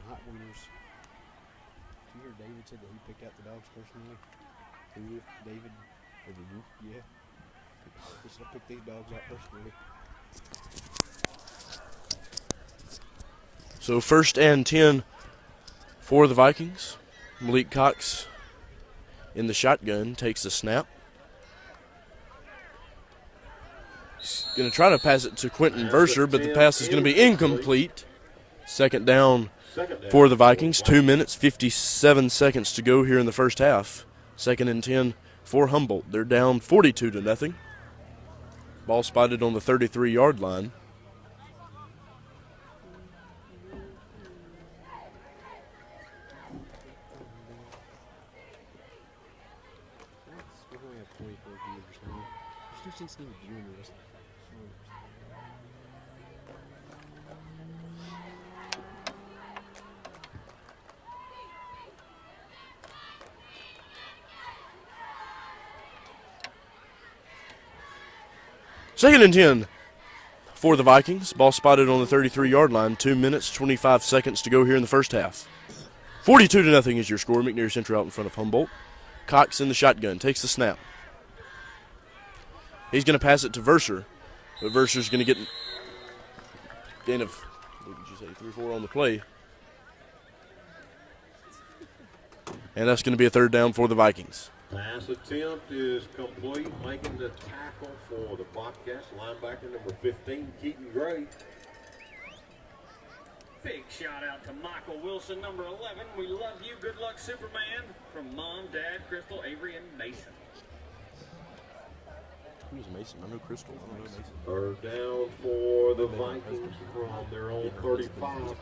hot wieners. Did you hear David said that he picked out the dogs personally? Who? David? Yeah. He said I picked these dogs out personally. So first and 10 for the Vikings. Malik Cox in the shotgun takes the snap. He's going to try to pass it to Quentin Verser, but the pass is going to be incomplete. Second down for the Vikings. 2 minutes, 57 seconds to go here in the first half. Second and 10 for Humboldt. They're down 42-0. Ball spotted on the 33-yard line. We only have 24 viewers or something. There's no sense in even viewing this. Second and 10 for the Vikings. Ball spotted on the 33-yard line. 2 minutes, 25 seconds to go here in the first half. 42-0 is your score. McNair Central out in front of Humboldt. Cox in the shotgun. Takes the snap. He's going to pass it to Verser. But Verser's going to get gain of, what did you say, 3 or 4 on the play. And that's going to be a third down for the Vikings. Pass attempt is complete, making the tackle for the Bobcats. Linebacker number 15, Keaton Gray. Big shout out to Michael Wilson, number 11. We love you. Good luck, Superman. From Mom, Dad, Crystal, Avery, and Mason. Who's Mason? I know Crystal. I don't know Mason. Third down for the Vikings from their own 35.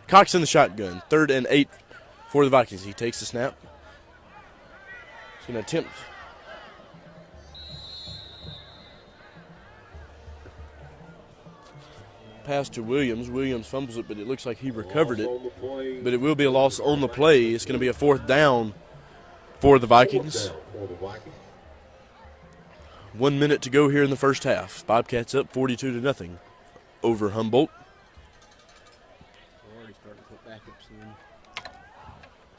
Cox in the shotgun. 3rd and 8 for the Vikings. He takes the snap. He's going to attempt. pass to Williams. Williams fumbles it, but it looks like he recovered it. But it will be a loss on the play. It's going to be a 4th down for the Vikings. 1 minute to go here in the first half. Bobcats up 42-0 over Humboldt. We're already starting to put backups in.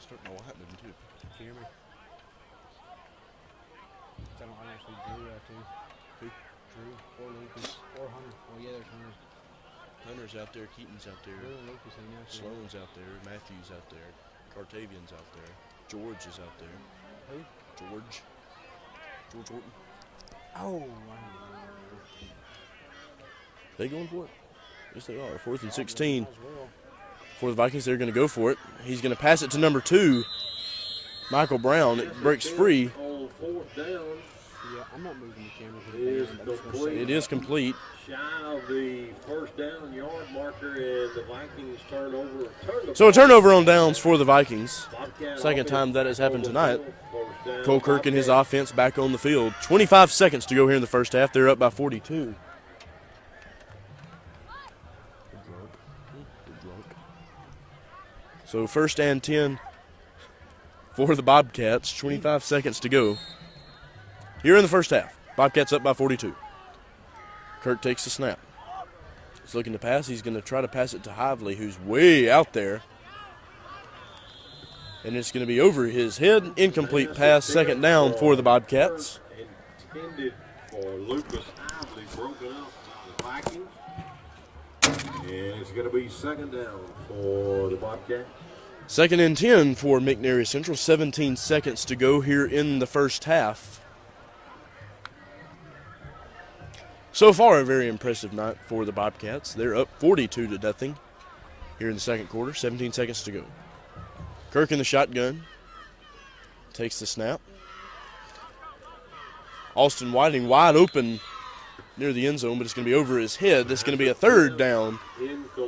Starting to Whiteman, too. Can you hear me? I don't see Drew out there. Who? Drew or Lucas or Hunter. Oh, yeah, there's Hunter. Hunter's out there. Keaton's out there. Drew and Lucas ain't out there. Sloan's out there. Matthews out there. Cartavian's out there. George is out there. Who? George Horton. Oh, They going for it? Yes, they are. 4th and 16 for the Vikings. They're going to go for it. He's going to pass it to number 2, Michael Brown. It breaks free. On 4th down. yeah, I'm not moving the camera for the band. I'm just gonna say It is complete. Shy of the 1st down yard marker, and the Vikings turn over. So a turnover on downs for the Vikings. Second time that has happened tonight. Cole Kirk and his offense back on the field. 25 seconds to go here in the first half. They're up by 42. So 1st and 10 for the Bobcats. 25 seconds to go here in the first half. Bobcats up by 42. Kirk takes the snap. He's looking to pass. He's going to try to pass it to Hively, who's way out there. And it's going to be over his head. Incomplete pass. 2nd down for the Bobcats. Intended for Lucas Hively, broken up by the Vikings. And it's going to be 2nd down for the Bobcats. 2nd and 10 for McNairy Central. 17 seconds to go here in the first half. So far, a very impressive night for the Bobcats. They're up 42-0 here in the second quarter. 17 seconds to go. Kirk in the shotgun. Takes the snap. Austin Whiting wide open near the end zone, but it's going to be over his head. It's going to be a 3rd down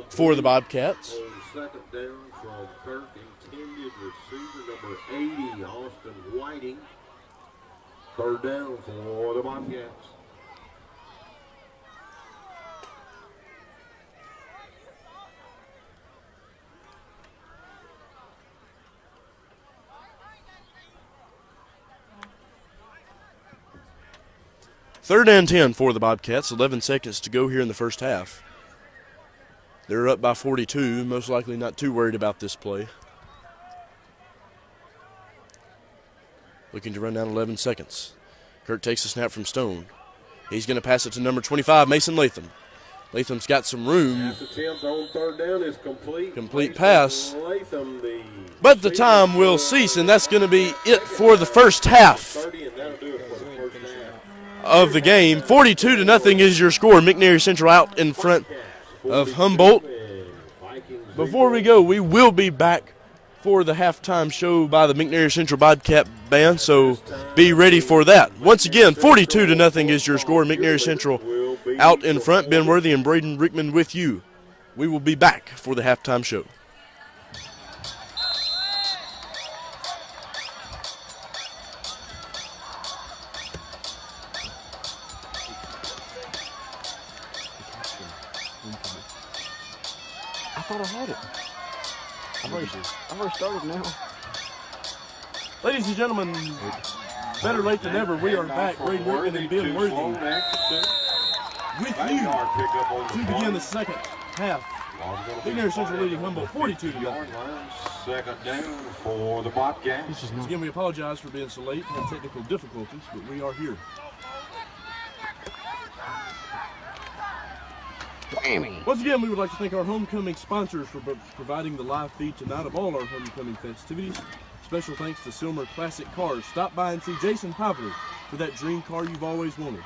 for the Bobcats. 2nd down from Kirk, intended receiver number 80, Austin Whiting. 3rd down for the Bobcats. Third and 10 for the Bobcats. 11 seconds to go here in the first half. They're up by 42. Most likely not too worried about this play. Looking to run down 11 seconds. Kirk takes the snap from Stone. He's going to pass it to number 25, Mason Latham. Latham's got some room. Pass attempt on 3rd down is complete. Complete pass. Latham, But the time will cease, and that's going to be it for the first half 30, and that'll do it for the first half. of the game. 42-0 is your score. McNairy Central out in front of Humboldt. Before we go, we will be back for the halftime show by the McNairy Central Bobcat Band, so be ready for that. Once again, 42-0 is your score. McNairy Central out in front. Ben Worthy and Braden Rickman with you. We will be back for the halftime show. I thought I had it. I've already started now. Ladies and gentlemen, better late than never, we are back. Braden Rickman and Ben Worthy with you to begin the second half. McNairy Central leading Humboldt 42-0. 2nd down for the Bobcats. Again, we apologize for being so late and technical difficulties, but we are here. Once again, we would like to thank our homecoming sponsors for providing the live feed tonight of all our homecoming festivities. Special thanks to Silmer Classic Cars. Stop by and see Jason Pavley for that dream car you've always wanted.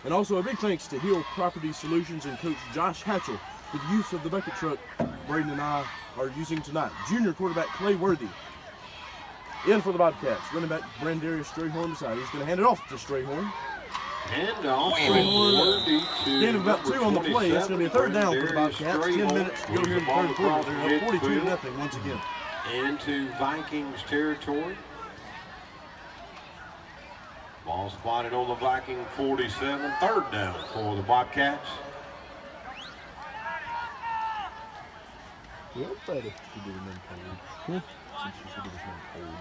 And also a big thanks to Hill Property Solutions and Coach Josh Hatchell for the use of the bucket truck Braden and I are using tonight. Junior quarterback Clay Worthy in for the Bobcats. Running back Brandarius Strayhorn beside. He's going to hand it off to Strayhorn. And off Gain of about 2 on the play. It's going to be a 3rd down for the Bobcats. 10 minutes to go here in the third quarter. They're up 42-0 once again. Into Vikings territory. Ball spotted on the Viking 47. 3rd down for the Bobcats. Yeah, better. Should do them cold. Since you should do this one cold.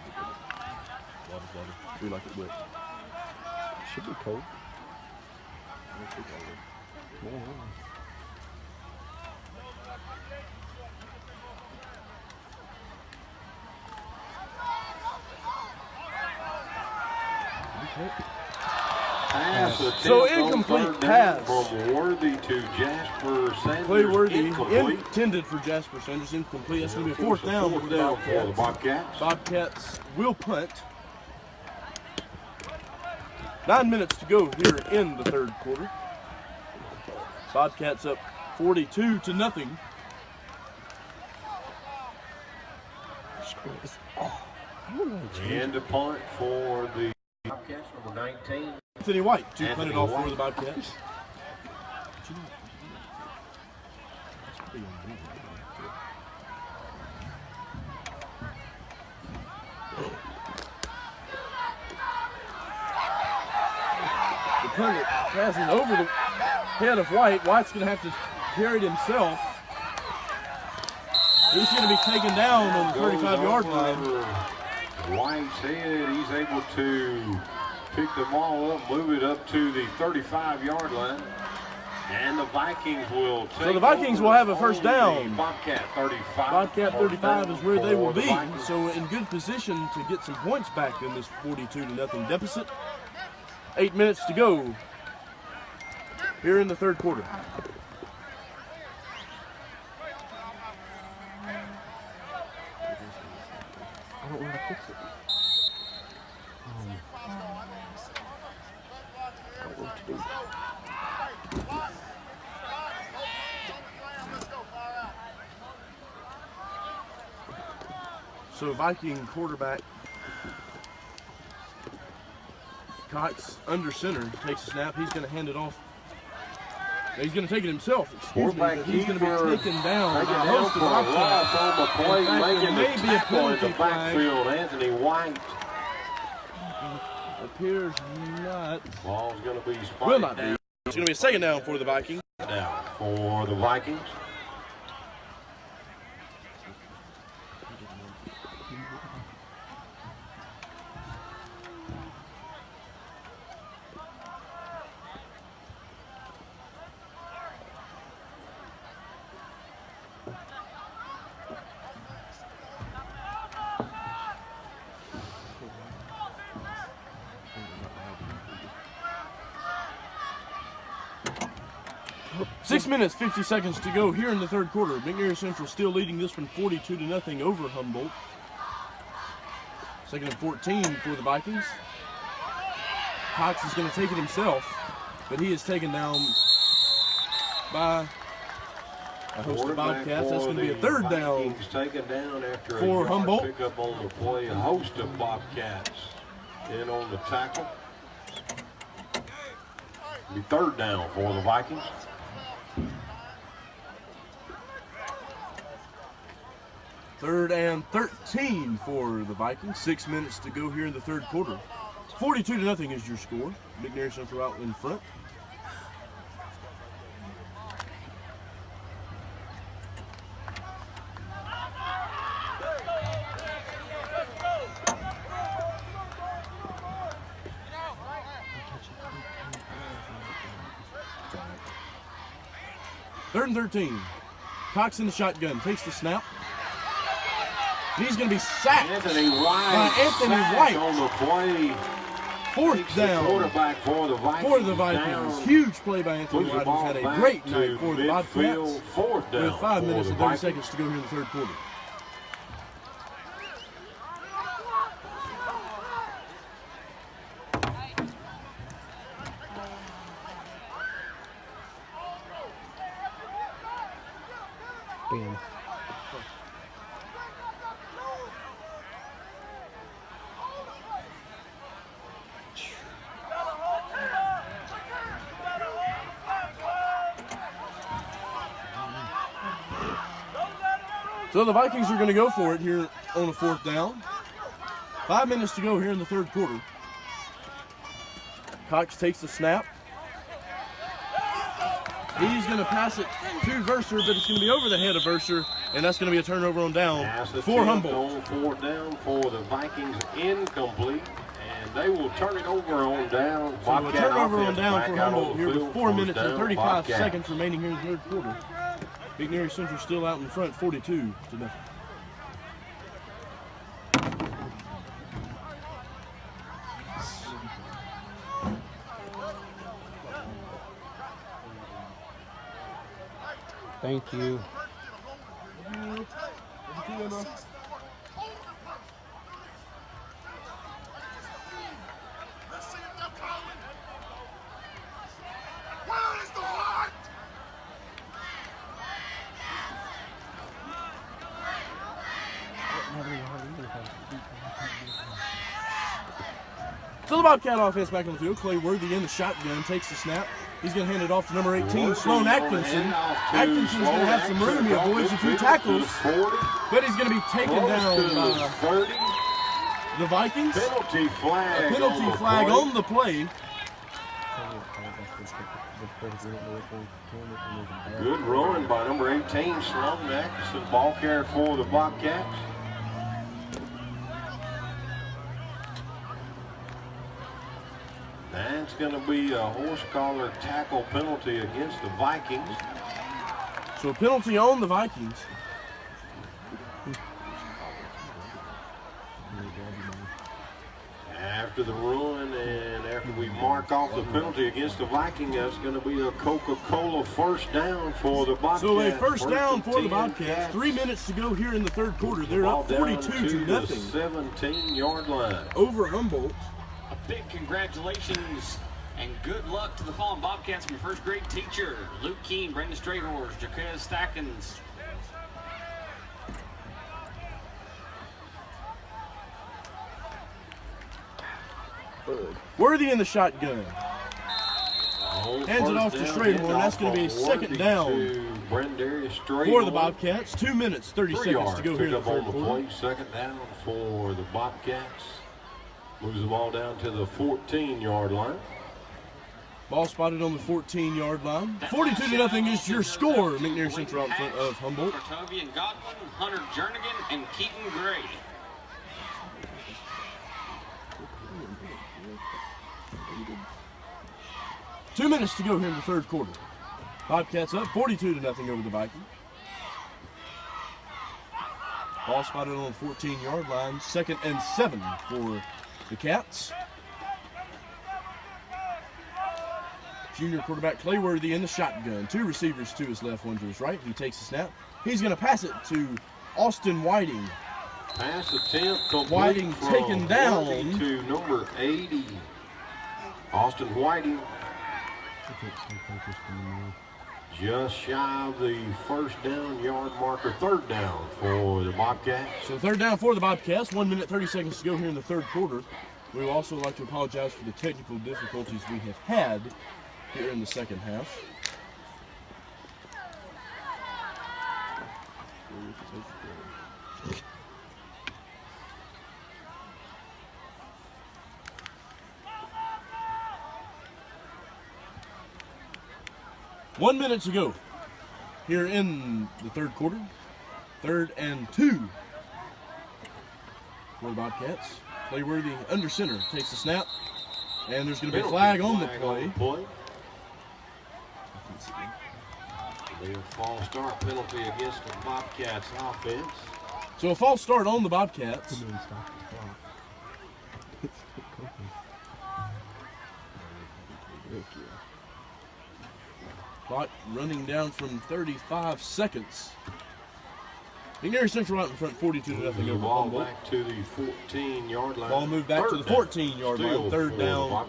Water's water. We like it wet. It should be cold. So incomplete pass. From Worthy to Jasper Sanders. Play Worthy Incomplete. intended for Jasper Sanders. Incomplete. That's going to be a fourth down for the Bobcats. Bobcats will punt. 9 minutes to go here in the third quarter. Bobcats up 42-0. And a punt for the Bobcats, number 19. Anthony White to punt it off White. for the Bobcats. The punt passing over the head of White. White's going to have to carry it himself. He's going to be taken down on the 35-yard line. White's head, he's able to pick the ball up, move it up to the 35-yard line. And the Vikings will take So the Vikings will have a first down. Bobcat 35. Bobcat 35 is where they will For the be. Vikings. So in good position to get some points back in this 42-0 deficit. 8 minutes to go here in the third quarter. I don't want to fix it. I don't know what to do. So Viking quarterback Cox under center takes a snap. He's going to hand it off. He's going to take it himself. Excuse me. But he's going to be taken down by a host of Bobcats. There may be a penalty flag. Anthony White. Appears not. Ball's going to be spiked. Will not be. It's going to be a second down for the Vikings. Down for the Vikings. Six minutes, 50 seconds to go here in the third quarter. McNairy Central still leading this one 42-0 over Humboldt. Second and 14 for the Vikings. Cox is going to take it himself, but he is taken down by a host of Bobcats. That's going to be a third down Taken down after for a Humboldt. Pick up on the play. A host of Bobcats in on the tackle. Be third down for the Vikings. Third and 13 for the Vikings. 6 minutes to go here in the third quarter. 42-0 is your score. McNairy Central out in front. Third and 13. Cox in the shotgun. Takes the snap. He's going to be sacked Anthony White. by Anthony White. On the play. Fourth down Quarterback for the Vikings. Down. Huge play by Anthony Moves the White, ball who's had a back great to night for the Bobcats. midfield. Fourth down With 5 for minutes the and 30 Vikings. seconds to go here in the third quarter. Bam. So the Vikings are going to go for it here on a fourth down. 5 minutes to go here in the third quarter. Cox takes the snap. He's going to pass it to Verser, but it's going to be over the head of Verser And that's going to be a turnover on down Pass for attempt Humboldt. on 4th down for the Vikings, incomplete. And they will turn it over on down. So a Bobcat turnover on offense down back for out on Humboldt the here field. with 4 First minutes and down, 35 Bobcats. seconds remaining here in the third quarter. McNairy Central still out in front, 42 to nothing. Thank you. So the Bobcat offense back on the field. Clay Worthy in the shotgun, takes the snap. He's going to hand it off to number 18, Sloan Atkinson. Atkinson's going to have some room. He avoids a few tackles, but he's going to be taken down by the Vikings. Penalty flag. A penalty flag on the play. Good run by number 18, Sloan Atkinson. Ball carrier for the Bobcats. That's going to be a horse collar tackle penalty against the Vikings. So a penalty on the Vikings. After the run and after we mark off the penalty against the Vikings, that's going to be a Coca-Cola first down for the Bobcats. So a first down and for the 10 Bobcats. Cats. 3 minutes to go here in the third quarter. They're Ball up down 42 to the nothing 17-yard line. over Humboldt. A big congratulations and good luck to the fallen Bobcats from your first grade teacher, Luke Keene, Brendan Strayhorse, Jaquez Stackens. Worthy in the shotgun. Hands it off to Strayhorn. That's going to be a second down for the Bobcats. 2 minutes, 30 seconds to go here in the third quarter. Second down for the Bobcats. Moves the ball down to the 14-yard line. Ball spotted on the 14-yard line. 42 to nothing is your score. McNairy Central out in front of Humboldt. Bertovian Godwin, Hunter Jernigan, and Keaton Gray. Two minutes to go here in the third quarter. Bobcats up 42 to nothing over the Vikings. Ball spotted on the 14-yard line. 2nd and 7 for the Cats. Junior quarterback Clay Worthy in the shotgun. 2 receivers to his left, 1 to his right. He takes the snap. He's going to pass it to Austin Whiting. Pass attempt complete. Whiting from taken down. Worthy to number 80. Austin Whiting. Just shy of the first down yard marker. Third down for the Bobcats. So third down for the Bobcats. 1 minute, 30 seconds to go here in the third quarter. We would also like to apologize for the technical difficulties we have had here in the second half. One minute to go here in the third quarter. 3rd and 2 for the Bobcats. Playworthy under center takes the snap, and there's going to be a flag on the play. A false start penalty against the Bobcats offense. So a false start on the Bobcats. Clock running down from 35 seconds. McNairy Central out in front, 42 to nothing over Ball Humboldt. back to the 14-yard line. Ball moved back to the 14-yard line. Third down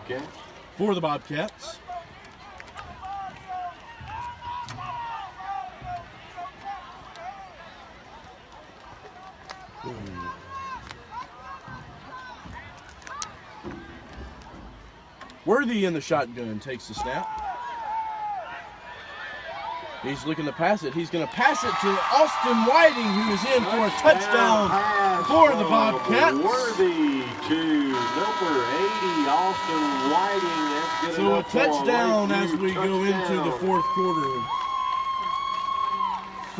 for the Bobcats. Worthy in the shotgun takes the snap. He's looking to pass it. He's going to pass it to Austin Whiting, who is in for a touchdown for the Bobcats. Worthy to number 80, Austin Whiting. That's good So a enough for touchdown late as we go into the touchdown. fourth quarter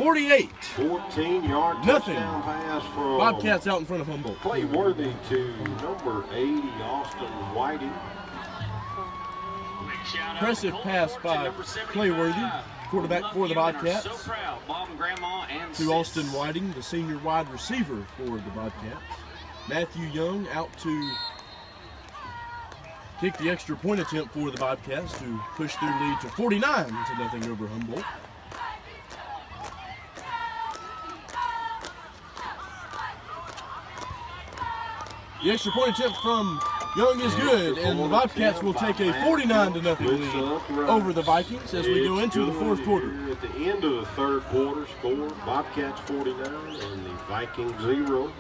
48. 14-yard Nothing. touchdown pass from Bobcats out in front of Humboldt. Playworthy to number 80, Austin Whiting. Big shout out Impressive to Cole pass Fortune, by number 75. Playworthy, quarterback Love for the you and are Bobcats. So proud, Bob and Grandma and To sis. Austin Whiting, the senior wide receiver for the Bobcats. Matthew Young out to kick the extra point attempt for the Bobcats to push their lead to 49-0 over Humboldt. The extra point attempt from Young is good, and the Bobcats will take a 49-0 lead over the Vikings as we go into the fourth quarter. At the end of the third quarter, score Bobcats 49 and the Vikings 0.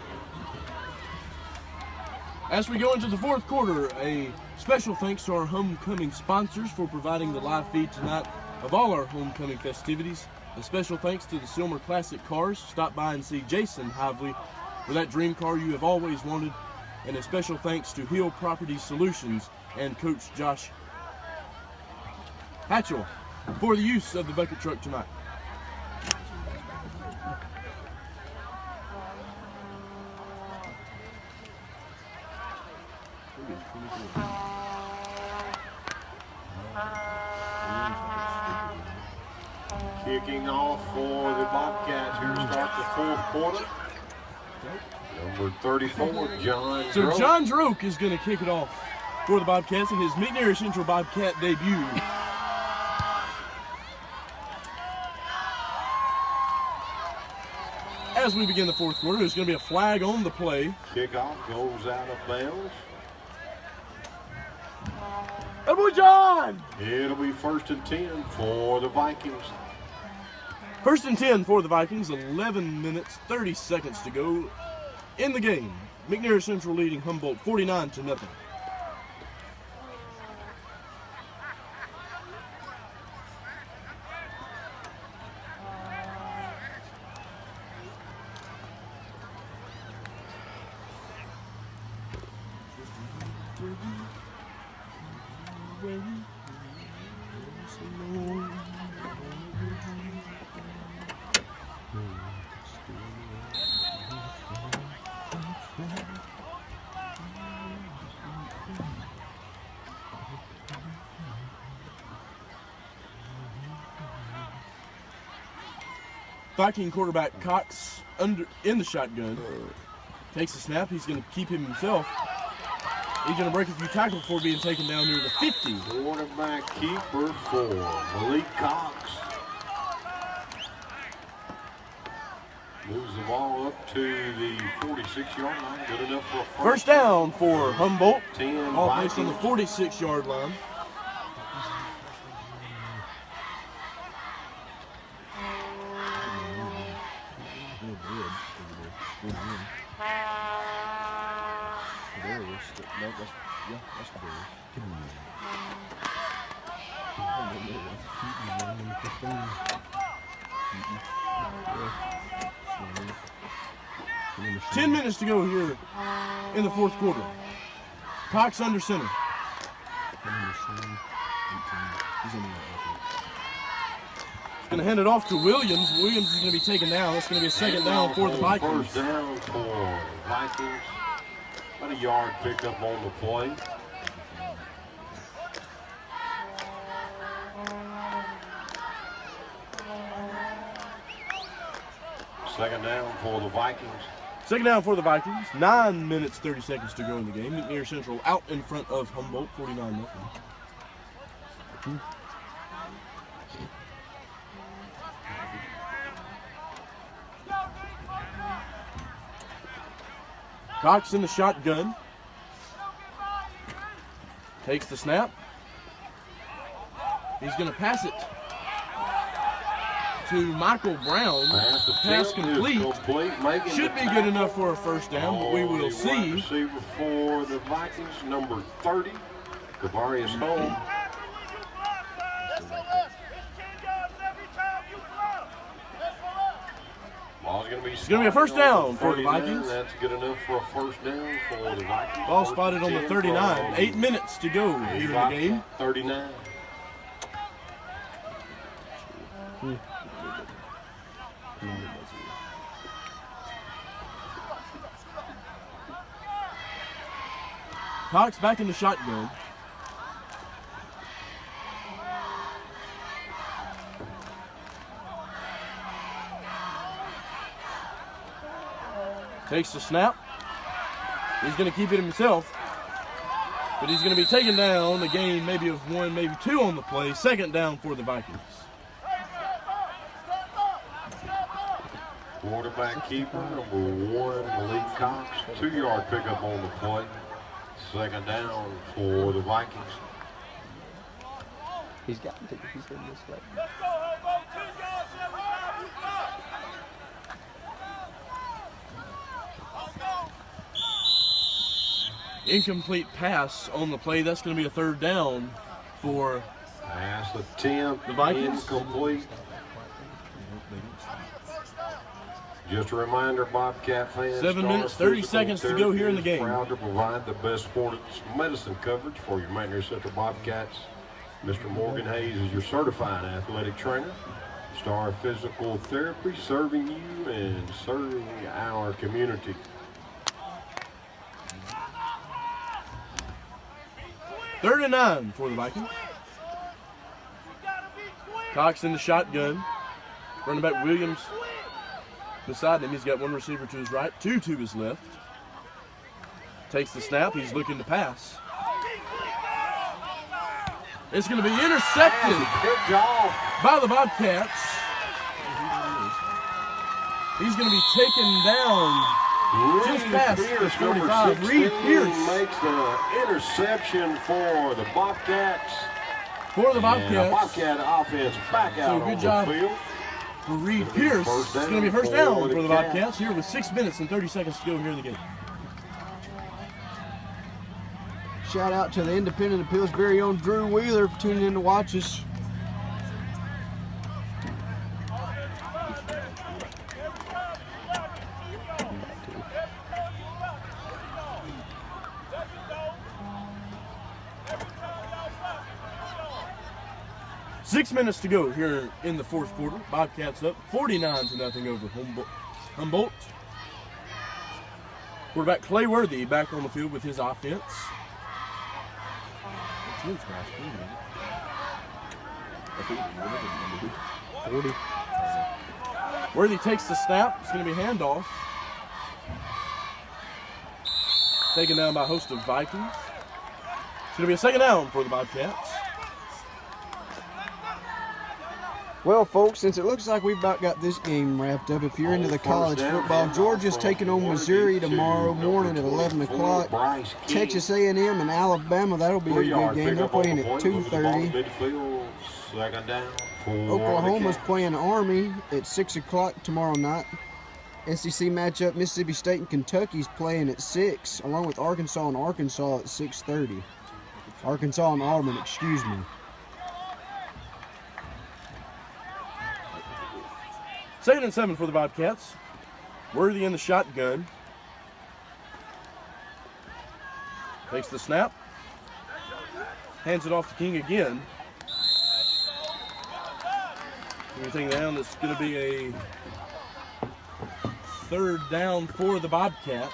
As we go into the fourth quarter, a special thanks to our homecoming sponsors for providing the live feed tonight of all our homecoming festivities. A special thanks to the Silmer Classic Cars. Stop by and see Jason Hively for that dream car you have always wanted. And a special thanks to Hill Property Solutions and Coach Josh Hatchell for the use of the bucket truck tonight. Kicking off for the Bobcats here to start the fourth quarter. Number 34, John So Droke. John Droke is going to kick it off for the Bobcats in his McNair Central Bobcat debut. As we begin the fourth quarter, there's going to be a flag on the play. Kickoff goes out of bounds. Double John! It'll be 1st and 10 for the Vikings. 1st and 10 for the Vikings, 11 minutes, 30 seconds to go in the game. McNair Central leading Humboldt 49-0. Viking quarterback Cox in the shotgun. Takes the snap. He's going to keep him himself. He's going to break a few tackles before being taken down near the 50. Quarterback keeper for Malik Cox. Moves the ball up to the 46-yard line. Good enough for a First down for Humboldt. 10 Ball placed on the Vikings. 46-yard line. Ten minutes to go here in the fourth quarter. Cox under center. He's going to hand it off to Williams. Williams is going to be taken down. It's going to be a second down for the Vikings. First down for Vikings. About a yard pickup on the play. Second down for the Vikings. Second down for the Vikings. 9 minutes, 30 seconds to go in the game. McNair Central out in front of Humboldt, 49-0. Cox in the shotgun. Takes the snap. He's going to pass it to Michael Brown. Pass complete. Should be good enough for a first down, but we will see. Receiver for the Vikings, number 30, Kavarius Hall. It's going to be a first down for the Vikings. That's good enough for a first down for the Vikings. Ball spotted on the 39. 8 minutes to go here in the game. 39. Cox back in the shotgun. Takes the snap. He's going to keep it himself. But he's going to be taken down. The gain maybe of 1, maybe 2 on the play. Second down for the Vikings. Quarterback keeper, number 1, Malik Cox. 2-yard pickup on the play. Second down for the Vikings. He's got to. He's heading this way. Incomplete pass on the play. That's going to be a third down for Pass attempt, the Vikings. incomplete. Just a reminder, Bobcat fans. 7 minutes, 30 seconds to go here in the game. Proud to provide the best sports medicine coverage for your McNair Central Bobcats. Mr. Morgan Hayes is your certified athletic trainer. Star Physical Therapy, serving you and serving our community. Third and 9 for the Vikings. Cox in the shotgun. Running back Williams beside him. He's got 1 receiver to his right, 2 to his left. Takes the snap. He's looking to pass. It's going to be intercepted by the Bobcats. He's going to be taken down just past the 45. Reed Pierce makes the interception for the Bobcats. For the Bobcats. And the Bobcat offense back out good on job the field. for Reed Pierce. It's going to be first down for the Bobcats here with 6 minutes and 30 seconds to go here in the game. Shout out to the Independent Appeals' very own Drew Wheeler for tuning in to watch us. Six minutes to go here in the fourth quarter. Bobcats up 49-0 over Humboldt. Quarterback Clay Worthy back on the field with his offense. 40. Worthy takes the snap. It's going to be handoff. Taken down by a host of Vikings. It's going to be a second down for the Bobcats. Well, folks, since it looks like we've about got this game wrapped up, if you're into the college football, Georgia's taking on Missouri tomorrow morning at 11 o'clock. Texas A&M and Alabama, that'll be a good game. They're playing at 2:30. Oklahoma's playing Army at 6 o'clock tomorrow night. SEC matchup, Mississippi State and Kentucky's playing at 6, along with Arkansas and Arkansas at 6:30. Arkansas and Auburn, excuse me. Second and 7 for the Bobcats. Worthy in the shotgun. Takes the snap. Hands it off to King again. Everything down, that's going to be a third down for the Bobcats.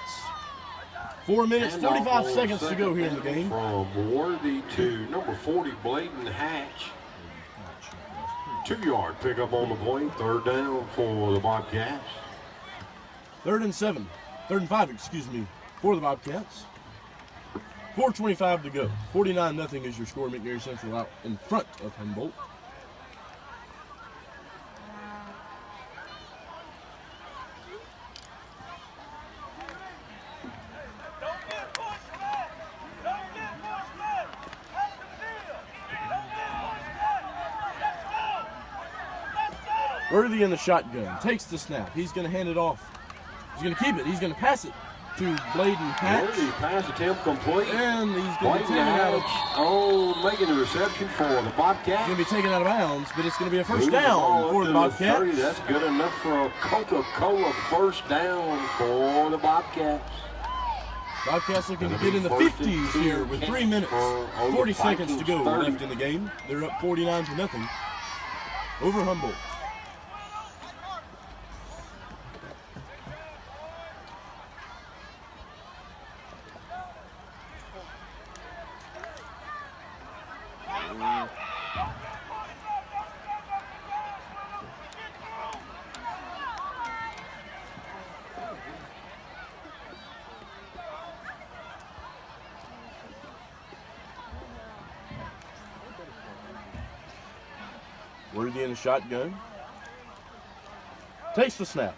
4 minutes, 45 seconds to go here in the game. From Worthy to number 40, Bladen Hatch. 2-yard pickup on the play. Third down for the Bobcats. Third and 5, excuse me, for the Bobcats. 4:25 to go. 49-0 is your score. McNair Central out in front of Humboldt. Worthy in the shotgun, takes the snap. He's going to hand it off. He's going to keep it. He's going to pass it to Bladen Hatch. Worthy pass attempt complete. And he's going to be taken out of making the reception for the Bobcats. Going to be taken out of bounds, but it's going to be a first down for the Bobcats. That's good enough for a Coca-Cola first down for the Bobcats. Bobcats looking to get in the 50s here with 3 minutes, 40 seconds to go left in the game. They're up 49-0 over Humboldt. Worthy in the shotgun. Takes the snap.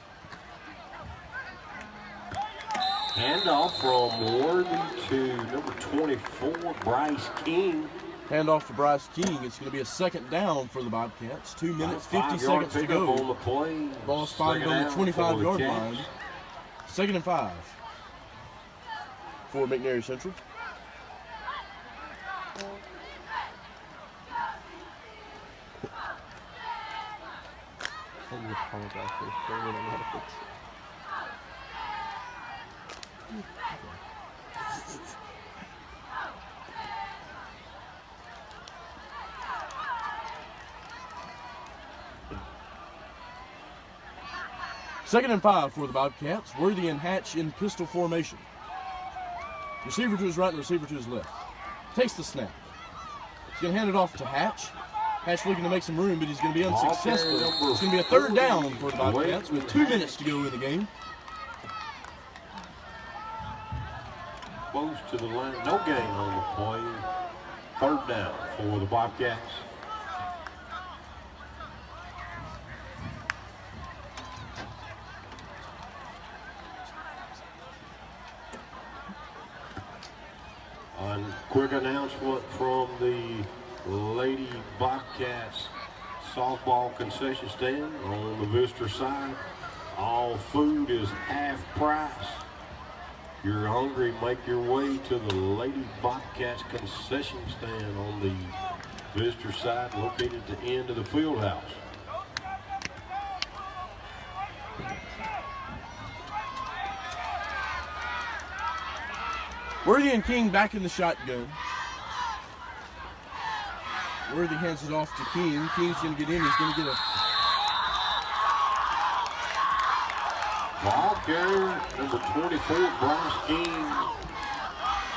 Handoff from Worthy to number 24, Bryce King. Handoff to Bryce King. It's going to be a second down for the Bobcats. 2 minutes, 50 5-yard seconds to pickup go. on the play. Ball spotted Second on the down for 25-yard the line. Cats. 2nd and 5 for McNary Central. Second and 5 for the Bobcats. Worthy and Hatch in pistol formation. Receiver to his right and receiver to his left. Takes the snap. He's going to hand it off to Hatch. Hatch looking to make some room, but he's going to be unsuccessful. It's going to be a third down for the Bobcats with 2 minutes to go in the game. Close to the line. No gain on the play. Third down for the Bobcats. A quick announcement from the Lady Bobcats softball concession stand on the visitor side. All food is half price. If you're hungry, make your way to the Lady Bobcats concession stand on the visitor side located at the end of the field house. Worthy and King back in the shotgun. Worthy hands it off to King. King's going to get in. He's going to get a ball carrier, number 24, Bryce King,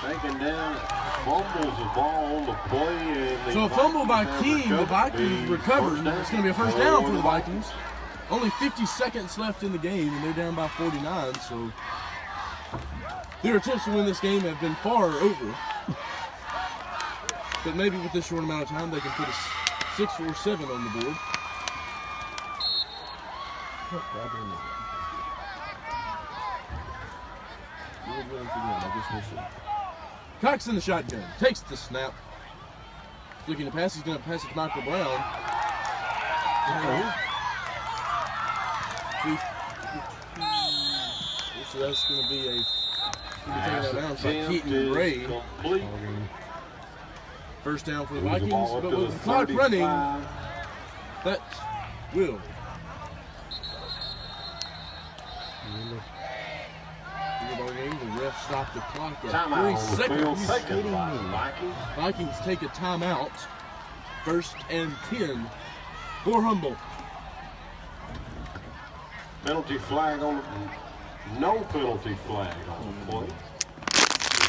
taken down, fumbles the ball on the play. And so a fumble by King, the Vikings recovered. It's going to be a first down for the Vikings. Only 50 seconds left in the game, and they're down by 49, so their attempts to win this game have been far over. But maybe with this short amount of time, they can put a 6 or 7 on the board. Cox in the shotgun, takes the snap. Looking to pass, he's going to pass it to Michael Brown. So that's going to be a taken out by Keaton Gray. First down for the Vikings, but with the clock running, that will. The ref stopped the clock at 3 seconds. Vikings take a timeout. 1st and 10 for Humboldt. Penalty flag on the, no penalty flag on the play.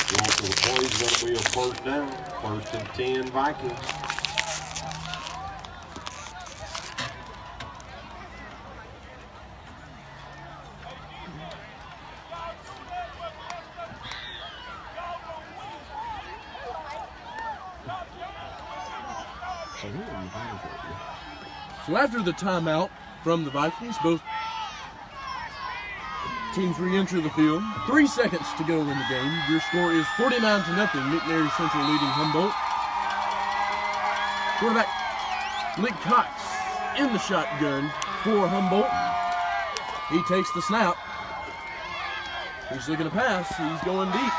The play is going to be a first down. 1st and 10 Vikings. So after the timeout from the Vikings, both teams re-enter the field. 3 seconds to go in the game. Your score is 49-0. McNary Central leading Humboldt. Quarterback Nick Cox in the shotgun for Humboldt. He takes the snap. He's looking to pass. He's going deep.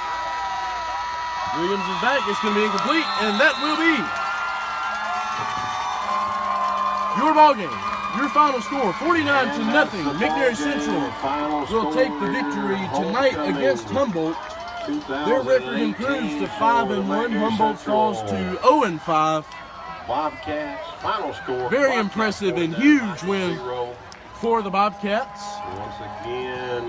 Williams is back. It's going to be incomplete, and that will be your ball game. Your final score, 49-0. McNary Central will take the victory tonight against Humboldt. Their record improves to 5-1. Humboldt falls to 0-5. Bobcats, final score. Very impressive and huge win for the Bobcats. Once again,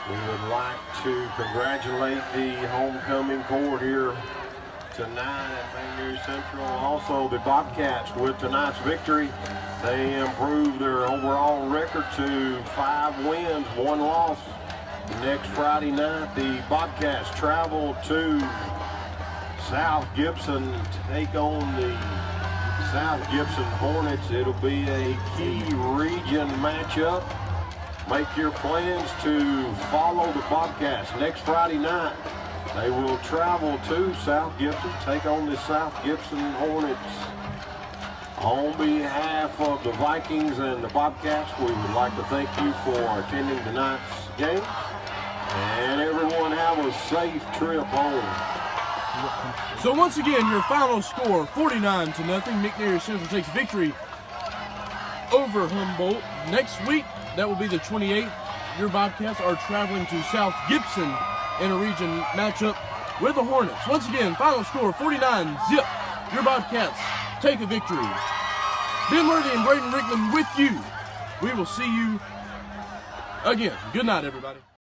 we would like to congratulate the homecoming court here tonight at McNary Central. Also, the Bobcats with tonight's victory, they improved their overall record to 5 wins, 1 loss. Next Friday night, the Bobcats travel to South Gibson to take on the South Gibson Hornets. It'll be a key region matchup. Make your plans to follow the Bobcats. Next Friday night, they will travel to South Gibson, take on the South Gibson Hornets. On behalf of the Vikings and the Bobcats, we would like to thank you for attending tonight's game. And everyone have a safe trip home. So once again, your final score, 49-0. McNairy Central takes victory over Humboldt. Next week, that will be the 28th. Your Bobcats are traveling to South Gibson in a region matchup with the Hornets. Once again, final score, 49-0. Your Bobcats take a victory. Ben Worthy and Braden Rickman with you. We will see you again. Good night, everybody.